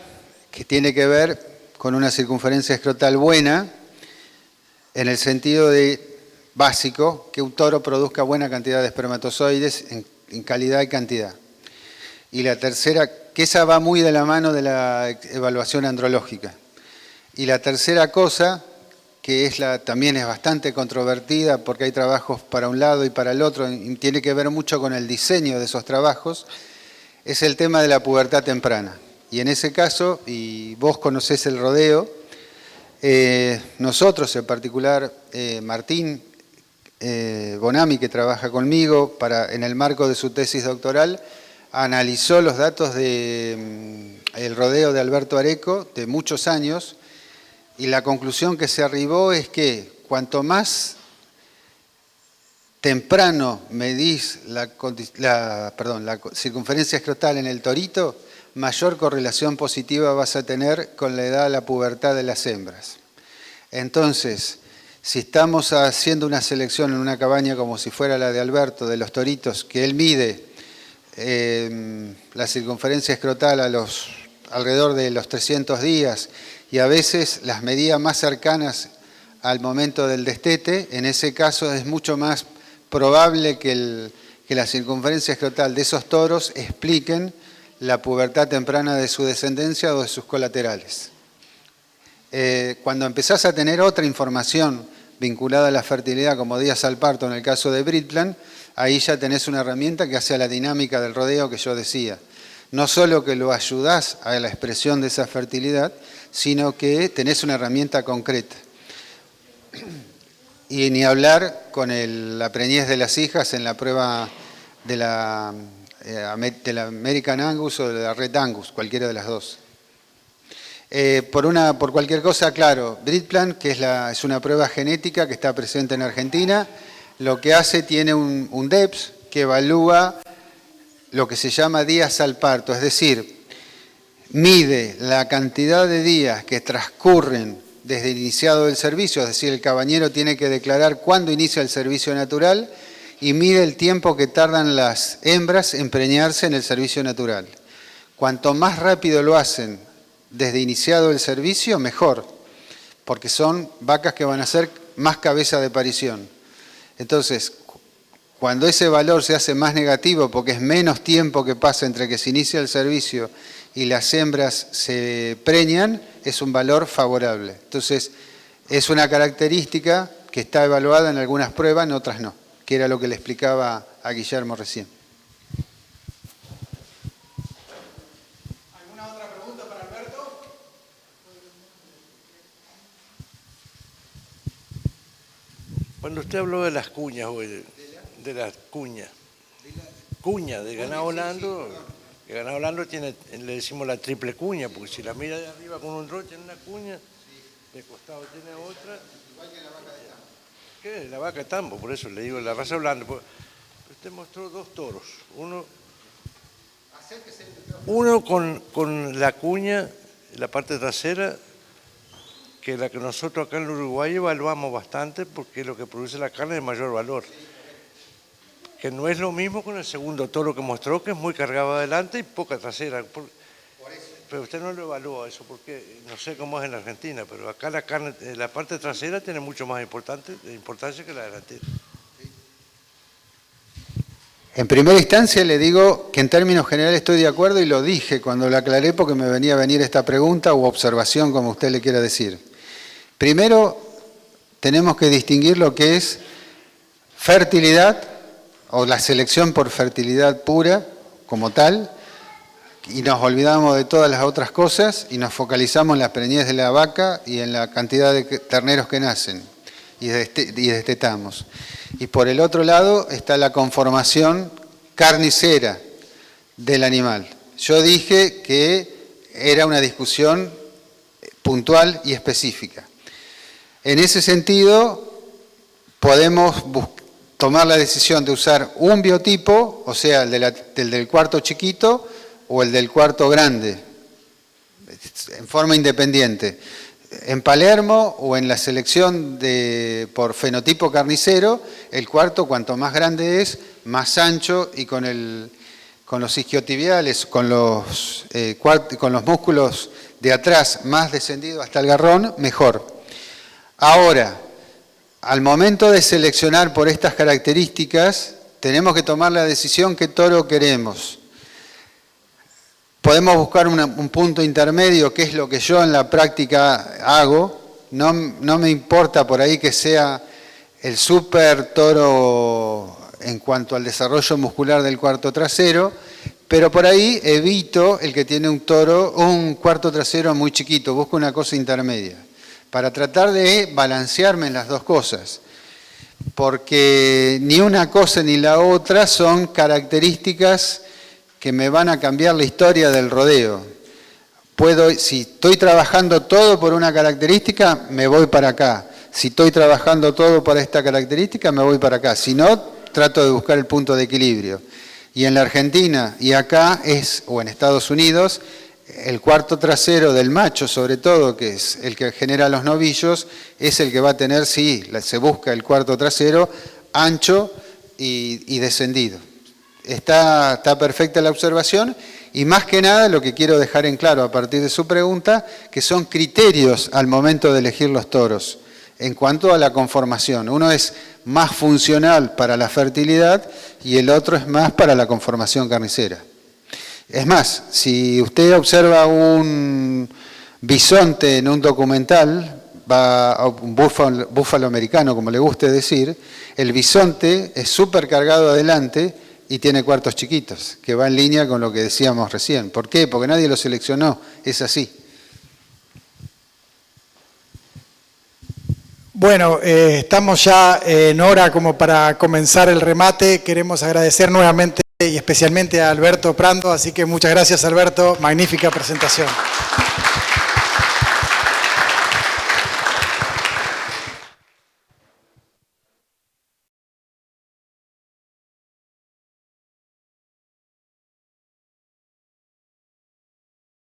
que tiene que ver con una circunferencia escrotal buena, en el sentido de básico, que un toro produzca buena cantidad de espermatozoides en calidad y cantidad. Y la tercera, que esa va muy de la mano de la evaluación andrológica. Y la tercera cosa, que también es bastante controvertida porque hay trabajos para un lado y para el otro, y tiene que ver mucho con el diseño de esos trabajos, es el tema de la pubertad temprana. Y en ese caso, y vos conocés el rodeo, nosotros en particular, Martín Bonami, que trabaja conmigo en el marco de su tesis doctoral, analizó los datos del rodeo de Alberto Areco de muchos años y la conclusión que se arribó es que cuanto más temprano medís la circunferencia escrotal en el torito, mayor correlación positiva vas a tener con la edad de la pubertad de las hembras. Entonces, si estamos haciendo una selección en una cabaña como si fuera la de Alberto, de los toritos, que él mide la circunferencia escrotal alrededor de los 300 días y a veces las medidas más cercanas al momento del destete, en ese caso es mucho más probable que la circunferencia escrotal de esos toros expliquen la pubertad temprana de su descendencia o de sus colaterales. Cuando empezás a tener otra información vinculada a la fertilidad, como días al parto en el caso de Britplan, ahí ya tenés una herramienta que hace a la dinámica del rodeo que yo decía. No solo que lo ayudás a la expresión de esa fertilidad, sino que tenés una herramienta concreta. Y ni hablar con la preñez de las hijas en la prueba de la American Angus o de la Red Angus, cualquiera de las dos. Por cualquier cosa, claro, Britplan, que es una prueba genética que está presente en Argentina, lo que hace, tiene un DEPS que evalúa lo que se llama días al parto, es decir, mide la cantidad de días que transcurren desde el iniciado del servicio, es decir, el cabañero tiene que declarar cuándo inicia el servicio natural y mide el tiempo que tardan las hembras en preñarse en el servicio natural. Cuanto más rápido lo hacen desde iniciado el servicio, mejor, porque son vacas que van a ser más cabeza de parición. Entonces, cuando ese valor se hace más negativo, porque es menos tiempo que pasa entre que se inicia el servicio y las hembras se preñan, es un valor favorable. Entonces, es una característica que está evaluada en algunas pruebas, en otras no, que era lo que le explicaba a Guillermo recién. ¿Alguna otra pregunta para Alberto? Cuando usted habló de las cuñas hoy, de las cuñas, de ganado holando, el ganado holando tiene, le decimos la triple cuña, porque si la mira de arriba con un rol tiene una cuña, de costado tiene otra. Igual que la vaca de tambo. ¿Qué? La vaca de tambo, por eso le digo, la raza holanda. Usted mostró dos toros, uno con la cuña, la parte trasera, que la que nosotros acá en Uruguay evaluamos bastante porque es lo que produce la carne de mayor valor. Que no es lo mismo con el segundo toro que mostró, que es muy cargado adelante y poca trasera. Pero usted no lo evalúa eso, porque no sé cómo es en Argentina, pero acá la carne, la parte trasera tiene mucho más importancia que la delantera. En primera instancia le digo que en términos generales estoy de acuerdo y lo dije cuando lo aclaré porque me venía a venir esta pregunta u observación, como usted le quiera decir. Primero, tenemos que distinguir lo que es fertilidad o la selección por fertilidad pura como tal, y nos olvidamos de todas las otras cosas y nos focalizamos en la preñez de la vaca y en la cantidad de terneros que nacen y destetamos. Y por el otro lado está la conformación carnicera del animal. Yo dije que era una discusión puntual y específica. En ese sentido, podemos tomar la decisión de usar un biotipo, o sea, el del cuarto chiquito o el del cuarto grande, en forma independiente. En Palermo o en la selección por fenotipo carnicero, el cuarto, cuanto más grande es, más ancho y con los isquiotibiales, con los músculos de atrás más descendido hasta el garrón, mejor. Ahora, al momento de seleccionar por estas características, tenemos que tomar la decisión qué toro queremos. Podemos buscar un punto intermedio, que es lo que yo en la práctica hago. No me importa por ahí que sea el super toro en cuanto al desarrollo muscular del cuarto trasero, pero por ahí evito el que tiene un cuarto trasero muy chiquito, busco una cosa intermedia, para tratar de balancearme en las dos cosas, porque ni una cosa ni la otra son características que me van a cambiar la historia del rodeo. Si estoy trabajando todo por una característica, me voy para acá. Si estoy trabajando todo para esta característica, me voy para acá. Si no, trato de buscar el punto de equilibrio. Y en la Argentina y acá o en Estados Unidos, el cuarto trasero del macho, sobre todo, que es el que genera los novillos, es el que va a tener, sí, se busca el cuarto trasero ancho y descendido. Está perfecta la observación y más que nada lo que quiero dejar en claro a partir de su pregunta, que son criterios al momento de elegir los toros en cuanto a la conformación. Uno es más funcional para la fertilidad y el otro es más para la conformación carnicera. Es más, si usted observa un bisonte en un documental, un búfalo americano, como le guste decir, el bisonte es súper cargado adelante y tiene cuartos chiquitos, que va en línea con lo que decíamos recién. ¿Por qué? Porque nadie lo seleccionó, es así. Bueno, estamos ya en hora como para comenzar el remate. Queremos agradecer nuevamente y especialmente a Alberto Prando, así que muchas gracias, Alberto, magnífica presentación.